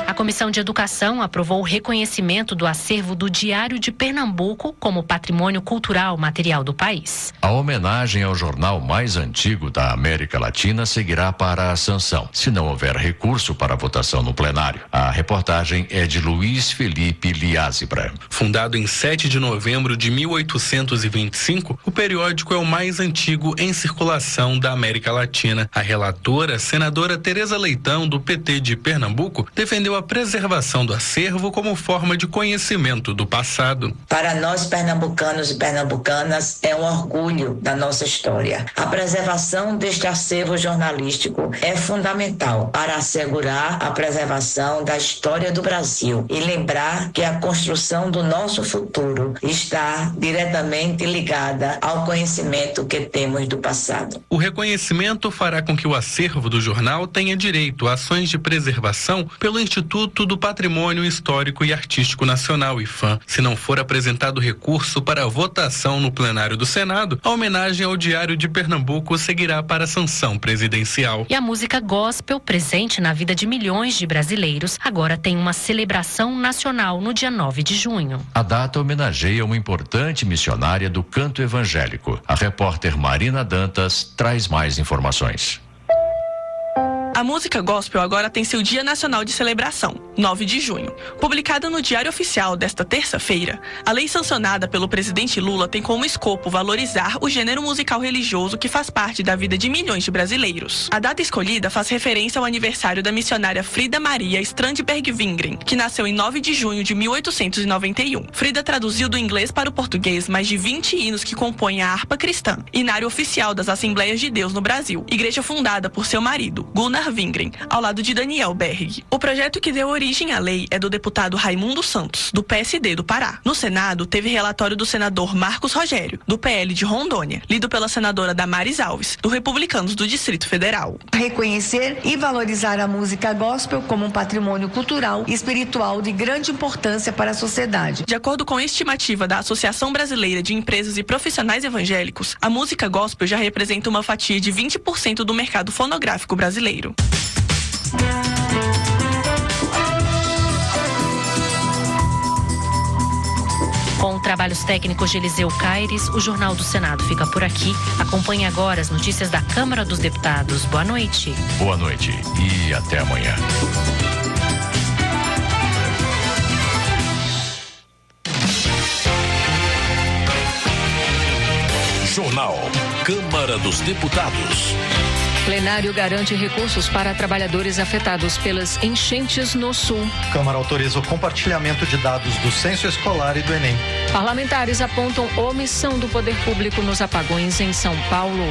A Comissão de Educação aprovou o reconhecimento do acervo do Diário de Pernambuco como patrimônio cultural material do país. A homenagem ao jornal mais antigo da América Latina seguirá para a sanção, se não houver recurso para a votação no plenário. A reportagem é de Luiz Felipe Liázebra. Fundado em 7 de novembro de 1825, o periódico é o mais antigo em circulação da América Latina. A relatora, senadora Tereza Leitão, do PT de Pernambuco, defendeu a preservação do acervo como forma de conhecimento do passado. Para nós pernambucanos e pernambucanas é um orgulho da nossa história. A preservação deste acervo jornalístico é fundamental para assegurar a preservação da história do Brasil e lembrar que a construção do nosso futuro está diretamente ligada ao conhecimento que temos do passado. O reconhecimento fará com que o acervo do jornal tenha direito a ações de preservação pelo Instituto do Patrimônio Histórico e Artístico Nacional, IFAM. Se não for apresentado recurso para votação no plenário do Senado, a homenagem ao Diário de Pernambuco seguirá para a sanção presidencial. E a música gospel, presente na vida de milhões de brasileiros, agora tem uma celebração nacional no dia 9 de junho. A data homenageia uma importante missionária do canto evangélico. A repórter Marina Dantas traz mais informações. A música gospel agora tem seu Dia Nacional de Celebração, 9 de junho. Publicada no Diário Oficial desta terça-feira, a lei sancionada pelo presidente Lula tem como escopo valorizar o gênero musical religioso que faz parte da vida de milhões de brasileiros. A data escolhida faz referência ao aniversário da missionária Frida Maria Strandberg Wingren, que nasceu em 9 de junho de 1891. Frida traduziu do inglês para o português mais de 20 hinos que compõem a harpa cristã, inário oficial das Assembleias de Deus no Brasil, igreja fundada por seu marido, Gunnar César Wingren, ao lado de Daniel Berg. O projeto que deu origem à lei é do deputado Raimundo Santos, do PSD do Pará. No Senado, teve relatório do senador Marcos Rogério, do PL de Rondônia, lido pela senadora Damares Alves, do Republicanos do Distrito Federal. Reconhecer e valorizar a música gospel como um patrimônio cultural e espiritual de grande importância para a sociedade. De acordo com a estimativa da Associação Brasileira de Empresas e Profissionais Evangélicos, a música gospel já representa uma fatia de 20% do mercado fonográfico brasileiro. Com trabalhos técnicos de Eliseu Caires, o Jornal do Senado fica por aqui. Acompanhe agora as notícias da Câmara dos Deputados. Boa noite. Boa noite e até amanhã. Jornal Câmara dos Deputados. Plenário garante recursos para trabalhadores afetados pelas enchentes no Sul. Câmara autoriza o compartilhamento de dados do censo escolar e do Enem. Parlamentares apontam omissão do poder público nos apagões em São Paulo.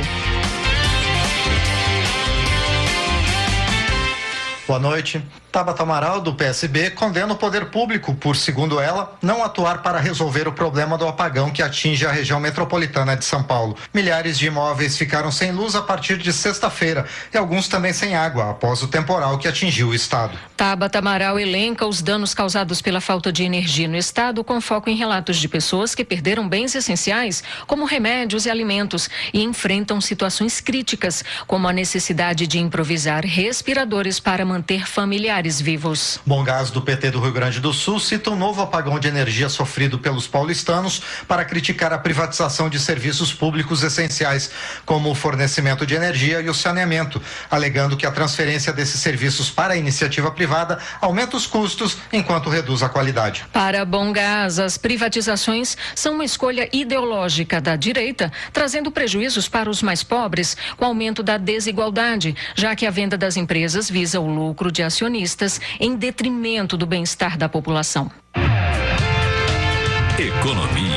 Boa noite. Tabata Amaral, do PSB, condena o poder público por, segundo ela, não atuar para resolver o problema do apagão que atinge a região metropolitana de São Paulo. Milhares de imóveis ficaram sem luz a partir de sexta-feira e alguns também sem água após o temporal que atingiu o estado. Tabata Amaral elenca os danos causados pela falta de energia no estado, com foco em relatos de pessoas que perderam bens essenciais, como remédios e alimentos, e enfrentam situações críticas, como a necessidade de improvisar respiradores para manter familiares vivos. Bom Gás, do PT do Rio Grande do Sul, cita um novo apagão de energia sofrido pelos paulistanos para criticar a privatização de serviços públicos essenciais, como o fornecimento de energia e o saneamento, alegando que a transferência desses serviços para a iniciativa privada aumenta os custos enquanto reduz a qualidade. Para Bom Gás, as privatizações são uma escolha ideológica da direita, trazendo prejuízos para os mais pobres, com aumento da desigualdade, já que a venda das empresas visa o lucro de acionistas em detrimento do bem-estar da população. Economia.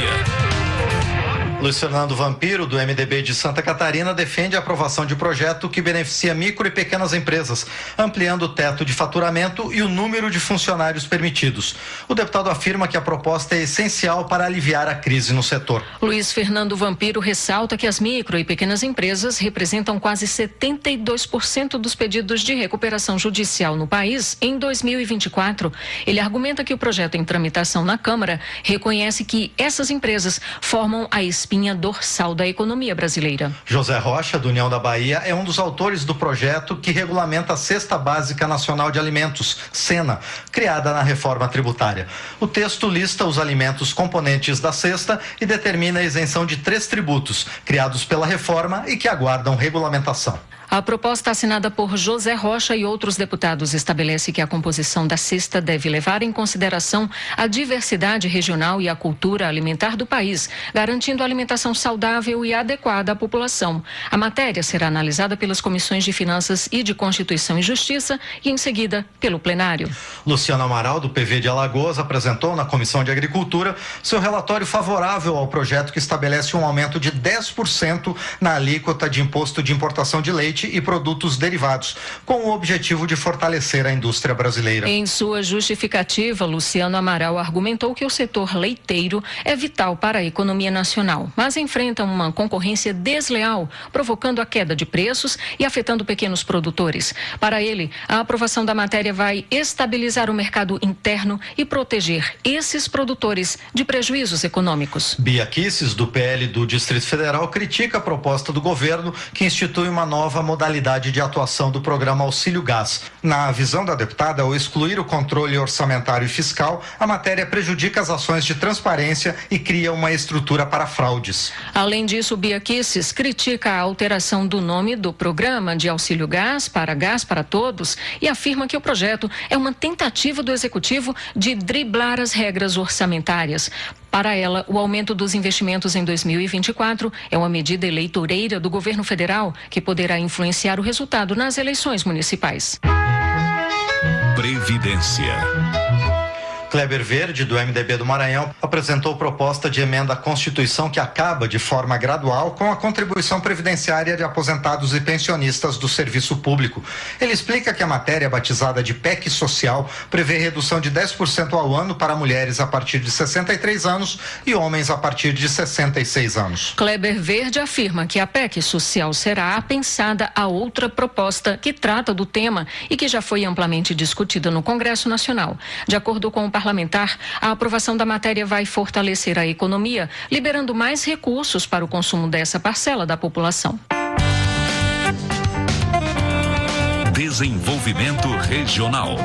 Luiz Fernando Vampiro, do MDB de Santa Catarina, defende a aprovação de projeto que beneficia micro e pequenas empresas, ampliando o teto de faturamento e o número de funcionários permitidos. O deputado afirma que a proposta é essencial para aliviar a crise no setor. Luiz Fernando Vampiro ressalta que as micro e pequenas empresas representam quase 72% dos pedidos de recuperação judicial no país em 2024. Ele argumenta que o projeto em tramitação na Câmara reconhece que essas empresas formam a espinha dorsal da economia brasileira. José Rocha, do União da Bahia, é um dos autores do projeto que regulamenta a Cesta Básica Nacional de Alimentos, CENA, criada na reforma tributária. O texto lista os alimentos componentes da cesta e determina a isenção de 3 tributos, criados pela reforma e que aguardam regulamentação. A proposta assinada por José Rocha e outros deputados estabelece que a composição da cesta deve levar em consideração a diversidade regional e a cultura alimentar do país, garantindo alimentação saudável e adequada à população. A matéria será analisada pelas comissões de Finanças e de Constituição e Justiça e, em seguida, pelo plenário. Luciano Amaral, do PV de Alagoas, apresentou na Comissão de Agricultura seu relatório favorável ao projeto que estabelece um aumento de 10% na alíquota de imposto de importação de leite e produtos derivados, com o objetivo de fortalecer a indústria brasileira. Em sua justificativa, Luciano Amaral argumentou que o setor leiteiro é vital para a economia nacional, mas enfrenta uma concorrência desleal, provocando a queda de preços e afetando pequenos produtores. Para ele, a aprovação da matéria vai estabilizar o mercado interno e proteger esses produtores de prejuízos econômicos. Bia Kicis, do PL do Distrito Federal, critica a proposta do governo que institui uma nova modalidade de atuação do programa Auxílio Gás. Na visão da deputada, ao excluir o controle orçamentário e fiscal, a matéria prejudica as ações de transparência e cria uma estrutura para fraudes. Além disso, Bia Kicis critica a alteração do nome do programa de Auxílio Gás para Todos e afirma que o projeto é uma tentativa do Executivo de driblar as regras orçamentárias. Para ela, o aumento dos investimentos em 2024 é uma medida eleitoreira do governo federal que poderá influenciar o resultado nas eleições municipais. Previdência. Kleber Verde, do MDB do Maranhão, apresentou proposta de emenda à Constituição que acaba de forma gradual com a contribuição previdenciária de aposentados e pensionistas do serviço público. Ele explica que a matéria, batizada de PEC Social, prevê redução de 10% ao ano para mulheres a partir de 63 anos e homens a partir de 66 anos. Kleber Verde afirma que a PEC Social será apensada a outra proposta que trata do tema e que já foi amplamente discutida no Congresso Nacional. De acordo com o parlamentar, a aprovação da matéria vai fortalecer a economia, liberando mais recursos para o consumo dessa parcela da população. Desenvolvimento Regional.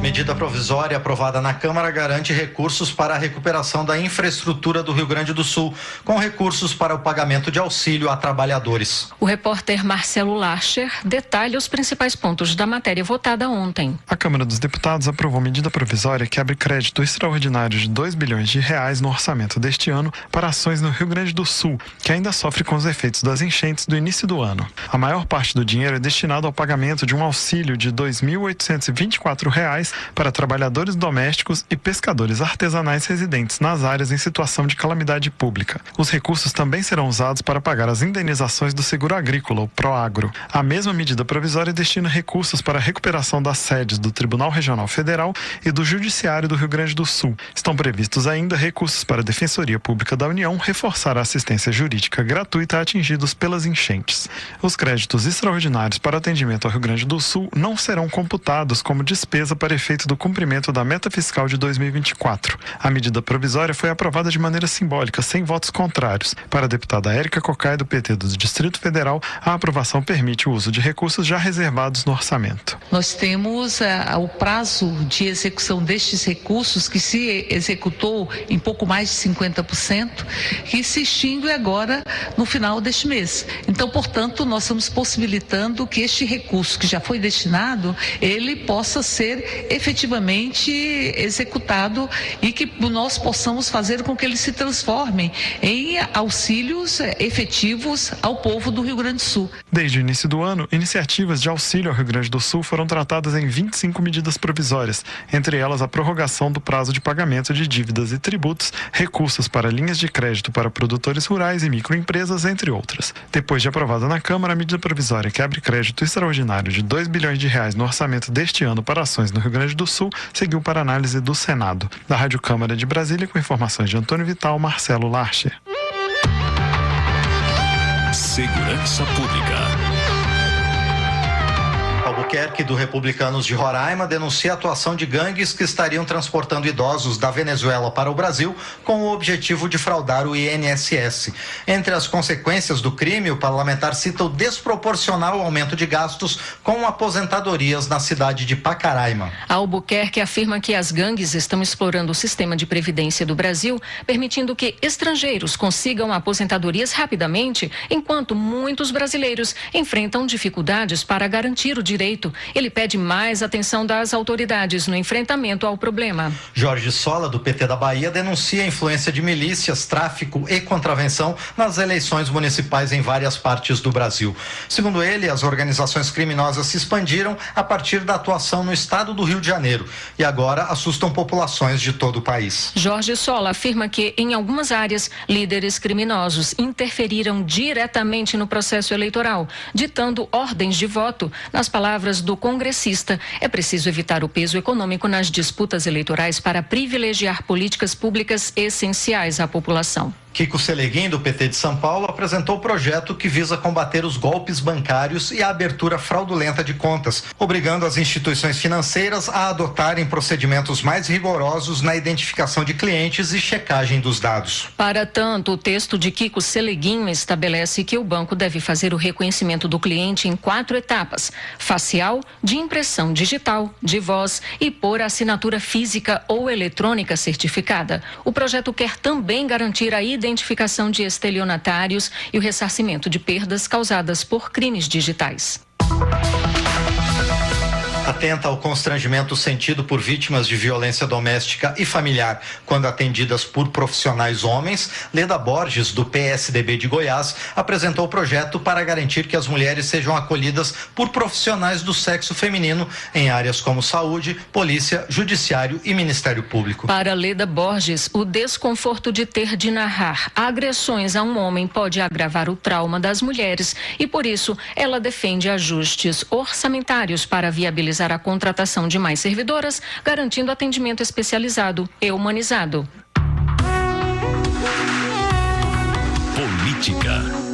Medida provisória aprovada na Câmara garante recursos para a recuperação da infraestrutura do Rio Grande do Sul, com recursos para o pagamento de auxílio a trabalhadores. O repórter Marcelo Larcher detalha os principais pontos da matéria votada ontem. A Câmara dos Deputados aprovou medida provisória que abre crédito extraordinário de R$2 bilhões no orçamento deste ano para ações no Rio Grande do Sul, que ainda sofre com os efeitos das enchentes do início do ano. A maior parte do dinheiro é destinado ao pagamento de um auxílio de R$ 2.824 para trabalhadores domésticos e pescadores artesanais residentes nas áreas em situação de calamidade pública. Os recursos também serão usados para pagar as indenizações do seguro agrícola, o Proagro. A mesma medida provisória destina recursos para a recuperação das sedes do Tribunal Regional Federal e do Judiciário do Rio Grande do Sul. Estão previstos ainda recursos para a Defensoria Pública da União reforçar a assistência jurídica gratuita a atingidos pelas enchentes. Os créditos extraordinários para atendimento ao Rio Grande do Sul não serão computados como despesa para efeito do cumprimento da meta fiscal de 2024. A medida provisória foi aprovada de maneira simbólica, sem votos contrários. Para a deputada Érica Cocai, do PT do Distrito Federal, a aprovação permite o uso de recursos já reservados no orçamento. Nós temos o prazo de execução destes recursos, que se executou em pouco mais de 50%, que se extingue agora no final deste mês. Então, portanto, nós estamos possibilitando que este recurso que já foi destinado, ele possa ser efetivamente executado e que nós possamos fazer com que eles se transformem em auxílios efetivos ao povo do Rio Grande do Sul. Desde o início do ano, iniciativas de auxílio ao Rio Grande do Sul foram tratadas em 25 medidas provisórias, entre elas a prorrogação do prazo de pagamento de dívidas e tributos, recursos para linhas de crédito para produtores rurais e microempresas, entre outras. Depois de aprovada na Câmara, a medida provisória que abre crédito extraordinário de R$2 bilhões no orçamento deste ano para ações no Rio Grande do Sul seguiu para análise do Senado. Da Rádio Câmara de Brasília, com informações de Antônio Vital, Marcelo Larcher. Segurança Pública. Albuquerque, do Republicanos de Roraima, denuncia a atuação de gangues que estariam transportando idosos da Venezuela para o Brasil com o objetivo de fraudar o INSS. Entre as consequências do crime, o parlamentar cita o desproporcional aumento de gastos com aposentadorias na cidade de Pacaraima. Albuquerque afirma que as gangues estão explorando o sistema de previdência do Brasil, permitindo que estrangeiros consigam aposentadorias rapidamente, enquanto muitos brasileiros enfrentam dificuldades para garantir o direito. Ele pede mais atenção das autoridades no enfrentamento ao problema. Jorge Sola, do PT da Bahia, denuncia a influência de milícias, tráfico e contravenção nas eleições municipais em várias partes do Brasil. Segundo ele, as organizações criminosas se expandiram a partir da atuação no estado do Rio de Janeiro e agora assustam populações de todo o país. Jorge Sola afirma que, em algumas áreas, líderes criminosos interferiram diretamente no processo eleitoral, ditando ordens de voto. Nas palavras do congressista, é preciso evitar o peso econômico nas disputas eleitorais para privilegiar políticas públicas essenciais à população. Kiko Seleguin, do PT de São Paulo, apresentou o projeto que visa combater os golpes bancários e a abertura fraudulenta de contas, obrigando as instituições financeiras a adotarem procedimentos mais rigorosos na identificação de clientes e checagem dos dados. Para tanto, o texto de Kiko Seleguin estabelece que o banco deve fazer o reconhecimento do cliente em 4 etapas: facial, de impressão digital, de voz e por assinatura física ou eletrônica certificada. O projeto quer também garantir a identificação de estelionatários e o ressarcimento de perdas causadas por crimes digitais. Atenta ao constrangimento sentido por vítimas de violência doméstica e familiar quando atendidas por profissionais homens, Leda Borges, do PSDB de Goiás, apresentou o projeto para garantir que as mulheres sejam acolhidas por profissionais do sexo feminino em áreas como saúde, polícia, judiciário e Ministério Público. Para Leda Borges, o desconforto de ter de narrar agressões a um homem pode agravar o trauma das mulheres e, por isso, ela defende ajustes orçamentários para viabilizar a contratação de mais servidoras, garantindo atendimento especializado e humanizado. Política.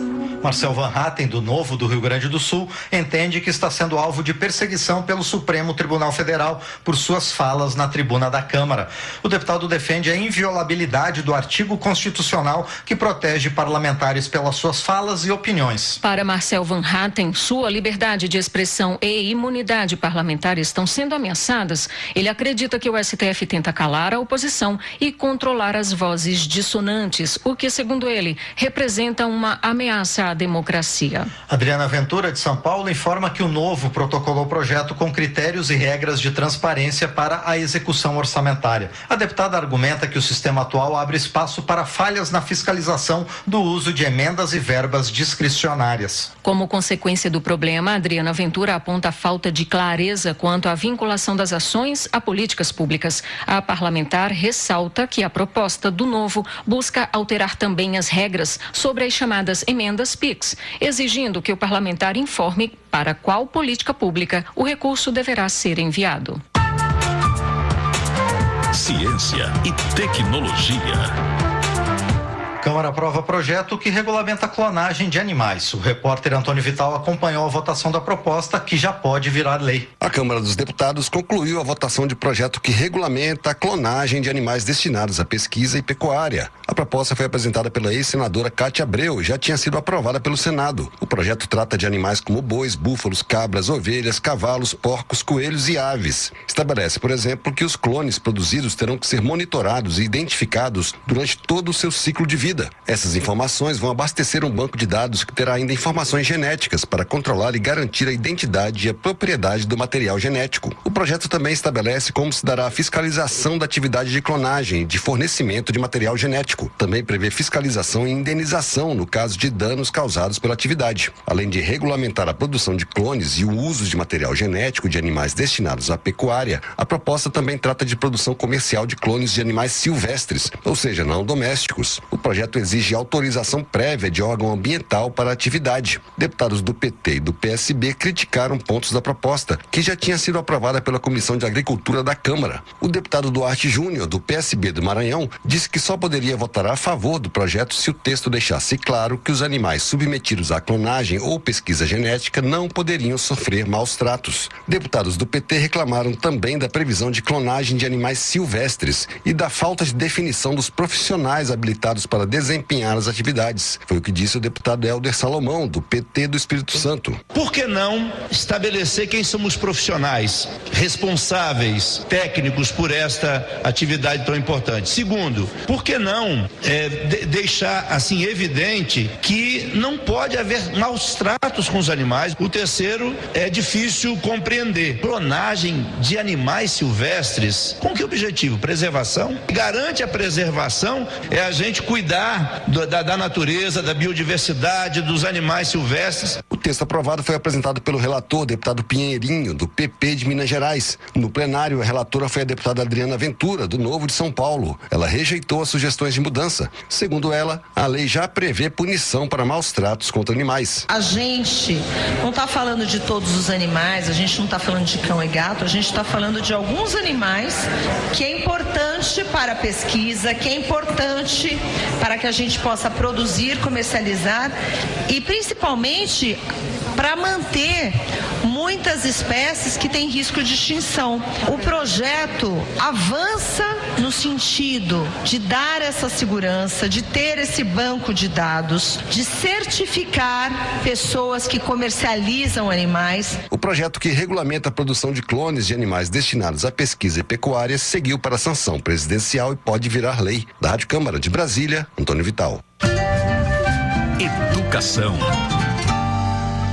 Marcel Van Hatten, do Novo do Rio Grande do Sul, entende que está sendo alvo de perseguição pelo Supremo Tribunal Federal por suas falas na tribuna da Câmara. O deputado defende a inviolabilidade do artigo constitucional que protege parlamentares pelas suas falas e opiniões. Para Marcel Van Hatten, sua liberdade de expressão e imunidade parlamentar estão sendo ameaçadas. Ele acredita que o STF tenta calar a oposição e controlar as vozes dissonantes, o que, segundo ele, representa uma ameaça à democracia. Adriana Ventura, de São Paulo, informa que o Novo protocolou o projeto com critérios e regras de transparência para a execução orçamentária. A deputada argumenta que o sistema atual abre espaço para falhas na fiscalização do uso de emendas e verbas discricionárias. Como consequência do problema, Adriana Ventura aponta a falta de clareza quanto à vinculação das ações a políticas públicas. A parlamentar ressalta que a proposta do Novo busca alterar também as regras sobre as chamadas emendas PIX, exigindo que o parlamentar informe para qual política pública o recurso deverá ser enviado. Ciência e tecnologia. Câmara aprova projeto que regulamenta a clonagem de animais. O repórter Antônio Vital acompanhou a votação da proposta, que já pode virar lei. A Câmara dos Deputados concluiu a votação de projeto que regulamenta a clonagem de animais destinados à pesquisa e pecuária. A proposta foi apresentada pela ex-senadora Cátia Abreu e já tinha sido aprovada pelo Senado. O projeto trata de animais como bois, búfalos, cabras, ovelhas, cavalos, porcos, coelhos e aves. Estabelece, por exemplo, que os clones produzidos terão que ser monitorados e identificados durante todo o seu ciclo de vida. Essas informações vão abastecer um banco de dados que terá ainda informações genéticas para controlar e garantir a identidade e a propriedade do material genético. O projeto também estabelece como se dará a fiscalização da atividade de clonagem e de fornecimento de material genético. Também prevê fiscalização e indenização no caso de danos causados pela atividade. Além de regulamentar a produção de clones e o uso de material genético de animais destinados à pecuária, a proposta também trata de produção comercial de clones de animais silvestres, ou seja, não domésticos. O projeto exige autorização prévia de órgão ambiental para a atividade. Deputados do PT e do PSB criticaram pontos da proposta, que já tinha sido aprovada pela Comissão de Agricultura da Câmara. O deputado Duarte Júnior, do PSB do Maranhão, disse que só poderia votar a favor do projeto se o texto deixasse claro que os animais submetidos à clonagem ou pesquisa genética não poderiam sofrer maus tratos. Deputados do PT reclamaram também da previsão de clonagem de animais silvestres e da falta de definição dos profissionais habilitados para desempenhar as atividades. Foi o que disse o deputado Helder Salomão, do PT do Espírito Santo. Por que não estabelecer quem são os profissionais responsáveis, técnicos por esta atividade tão importante? Segundo, por que não deixar assim evidente que não pode haver maus tratos com os animais? O terceiro, é difícil compreender. Clonagem de animais silvestres, com que objetivo? Preservação? Garante a preservação é a gente cuidar da natureza, da biodiversidade, dos animais silvestres. O texto aprovado foi apresentado pelo relator, deputado Pinheirinho, do PP de Minas Gerais. No plenário, a relatora foi a deputada Adriana Ventura, do Novo de São Paulo. Ela rejeitou as sugestões de mudança. Segundo ela, a lei já prevê punição para maus tratos contra animais. A gente não está falando de todos os animais, a gente não está falando de cão e gato, a gente está falando de alguns animais que é importante para a pesquisa, que é importante para que a gente possa produzir, comercializar e principalmente para manter muitas espécies que têm risco de extinção. O projeto avança no sentido de dar essa segurança, de ter esse banco de dados, de certificar pessoas que comercializam animais. O projeto que regulamenta a produção de clones de animais destinados à pesquisa e pecuária seguiu para a sanção presidencial e pode virar lei. Da Rádio Câmara de Brasília, Antônio Vital. Educação.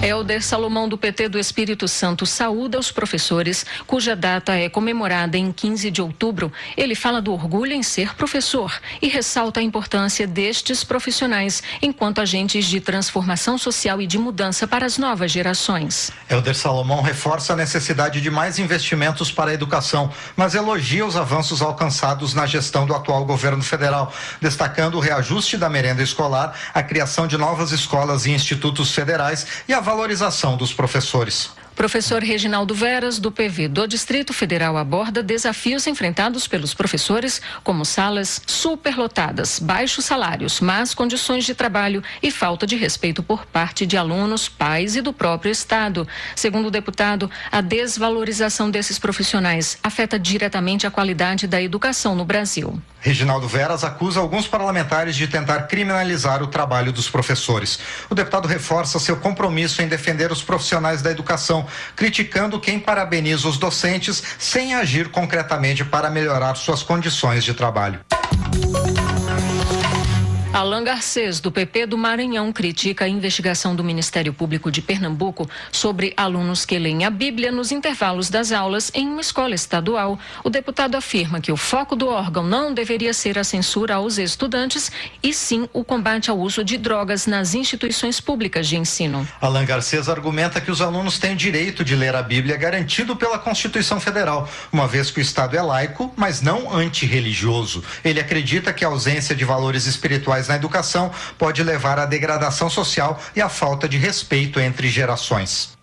Helder Salomão, do PT do Espírito Santo, saúda os professores, cuja data é comemorada em 15 de outubro. Ele fala do orgulho em ser professor e ressalta a importância destes profissionais enquanto agentes de transformação social e de mudança para as novas gerações. Helder Salomão reforça a necessidade de mais investimentos para a educação, mas elogia os avanços alcançados na gestão do atual governo federal, destacando o reajuste da merenda escolar, a criação de novas escolas e institutos federais e a valorização dos professores. Professor Reginaldo Veras, do PV do Distrito Federal, aborda desafios enfrentados pelos professores, como salas superlotadas, baixos salários, más condições de trabalho e falta de respeito por parte de alunos, pais e do próprio Estado. Segundo o deputado, a desvalorização desses profissionais afeta diretamente a qualidade da educação no Brasil. Reginaldo Veras acusa alguns parlamentares de tentar criminalizar o trabalho dos professores. O deputado reforça seu compromisso em defender os profissionais da educação, criticando quem parabeniza os docentes sem agir concretamente para melhorar suas condições de trabalho. Alan Garcês, do PP do Maranhão, critica a investigação do Ministério Público de Pernambuco sobre alunos que leem a Bíblia nos intervalos das aulas em uma escola estadual. O deputado afirma que o foco do órgão não deveria ser a censura aos estudantes, e sim o combate ao uso de drogas nas instituições públicas de ensino. Alan Garcês argumenta que os alunos têm direito de ler a Bíblia garantido pela Constituição Federal, uma vez que o Estado é laico, mas não antirreligioso. Ele acredita que a ausência de valores espirituais na educação pode levar à degradação social e à falta de respeito entre gerações.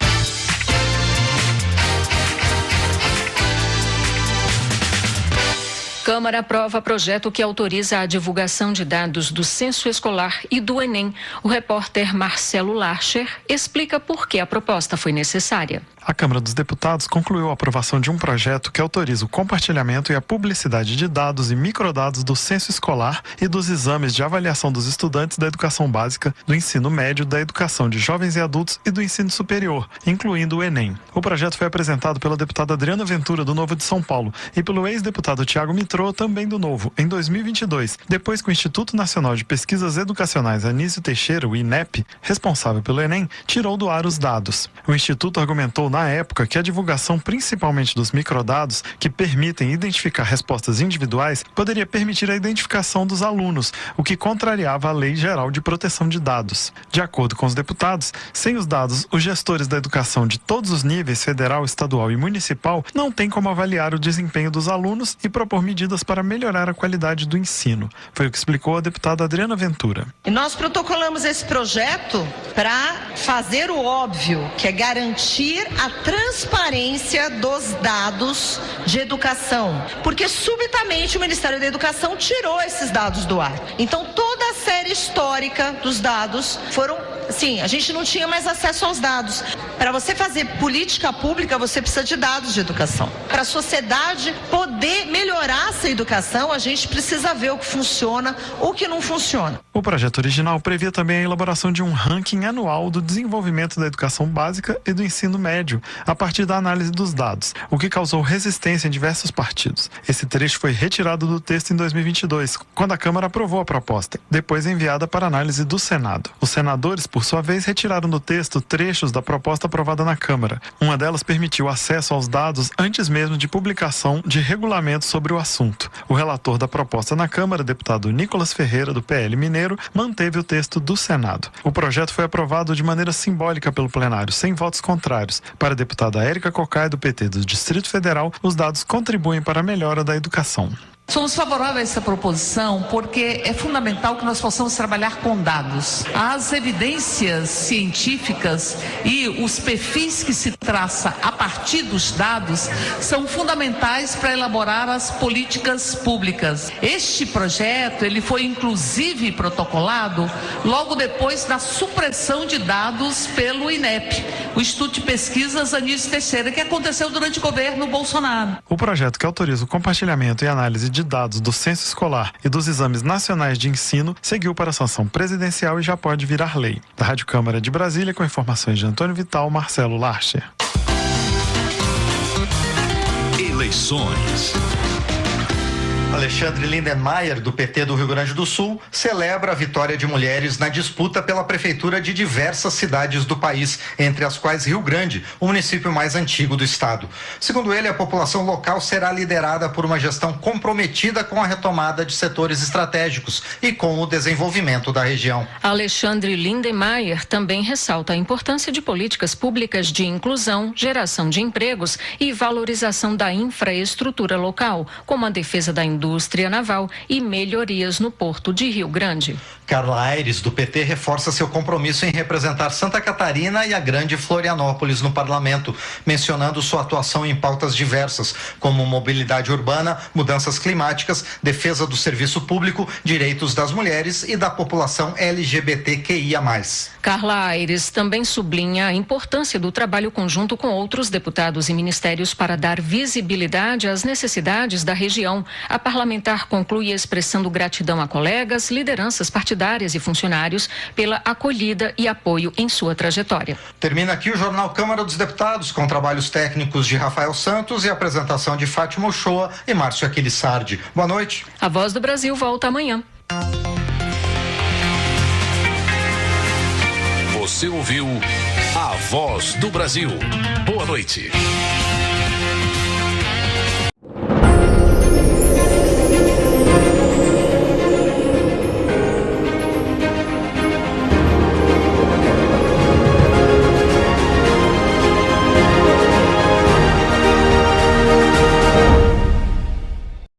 Câmara aprova projeto que autoriza a divulgação de dados do censo escolar e do Enem. O repórter Marcelo Larcher explica por que a proposta foi necessária. A Câmara dos Deputados concluiu a aprovação de um projeto que autoriza o compartilhamento e a publicidade de dados e microdados do censo escolar e dos exames de avaliação dos estudantes da educação básica, do ensino médio, da educação de jovens e adultos e do ensino superior, incluindo o Enem. O projeto foi apresentado pela deputada Adriana Ventura, do Novo de São Paulo, e pelo ex-deputado Tiago Mitrô, também do Novo, em 2022, depois que o Instituto Nacional de Pesquisas Educacionais Anísio Teixeira, o INEP, responsável pelo Enem, tirou do ar os dados. O Instituto argumentou na época que a divulgação principalmente dos microdados, que permitem identificar respostas individuais, poderia permitir a identificação dos alunos, o que contrariava a Lei Geral de Proteção de Dados. De acordo com os deputados, sem os dados, os gestores da educação de todos os níveis, federal, estadual e municipal, não têm como avaliar o desempenho dos alunos e propor medidas para melhorar a qualidade do ensino. Foi o que explicou a deputada Adriana Ventura. E nós protocolamos esse projeto para fazer o óbvio, que é garantir a transparência dos dados de educação, porque subitamente o Ministério da Educação tirou esses dados do ar. Então toda a série histórica dos dados foram, sim, a gente não tinha mais acesso aos dados. Para você fazer política pública, você precisa de dados de educação. Para a sociedade poder melhorar essa educação, a gente precisa ver o que funciona, o que não funciona. O projeto original previa também a elaboração de um ranking anual do desenvolvimento da educação básica e do ensino médio, a partir da análise dos dados, o que causou resistência em diversos partidos. Esse trecho foi retirado do texto em 2022, quando a Câmara aprovou a proposta, depois enviada para análise do Senado. Os senadores, por sua vez, retiraram do texto trechos da proposta aprovada na Câmara. Uma delas permitiu acesso aos dados antes mesmo de publicação de regulamento sobre o assunto. O relator da proposta na Câmara, deputado Nicolas Ferreira, do PL Mineiro, manteve o texto do Senado. O projeto foi aprovado de maneira simbólica pelo plenário, sem votos contrários. Para a deputada Érica Cocai, do PT do Distrito Federal, os dados contribuem para a melhora da educação. Somos favoráveis a essa proposição porque é fundamental que nós possamos trabalhar com dados. As evidências científicas e os perfis que se traça a partir dos dados são fundamentais para elaborar as políticas públicas. Este projeto, ele foi inclusive protocolado logo depois da supressão de dados pelo INEP, o Instituto de Pesquisas Anísio Teixeira, que aconteceu durante o governo Bolsonaro. O projeto que autoriza o compartilhamento e análise de dados do censo escolar e dos exames nacionais de ensino seguiu para a sanção presidencial e já pode virar lei. Da Rádio Câmara de Brasília, com informações de Antônio Vital, Marcelo Larcher. Eleições. Alexandre Lindenmayer, do PT do Rio Grande do Sul, celebra a vitória de mulheres na disputa pela prefeitura de diversas cidades do país, entre as quais Rio Grande, o município mais antigo do estado. Segundo ele, a população local será liderada por uma gestão comprometida com a retomada de setores estratégicos e com o desenvolvimento da região. Alexandre Lindenmayer também ressalta a importância de políticas públicas de inclusão, geração de empregos e valorização da infraestrutura local, como a defesa da indústria naval e melhorias no Porto de Rio Grande. Carla Aires, do PT, reforça seu compromisso em representar Santa Catarina e a Grande Florianópolis no parlamento, mencionando sua atuação em pautas diversas, como mobilidade urbana, mudanças climáticas, defesa do serviço público, direitos das mulheres e da população LGBTQIA+. Carla Aires também sublinha a importância do trabalho conjunto com outros deputados e ministérios para dar visibilidade às necessidades da região. A parlamentar conclui expressando gratidão a colegas, lideranças partidárias e funcionários pela acolhida e apoio em sua trajetória. Termina aqui o Jornal Câmara dos Deputados, com trabalhos técnicos de Rafael Santos e apresentação de Fátima Ochoa e Márcio Aquilissardi. Boa noite. A Voz do Brasil volta amanhã. Você ouviu A Voz do Brasil. Boa noite.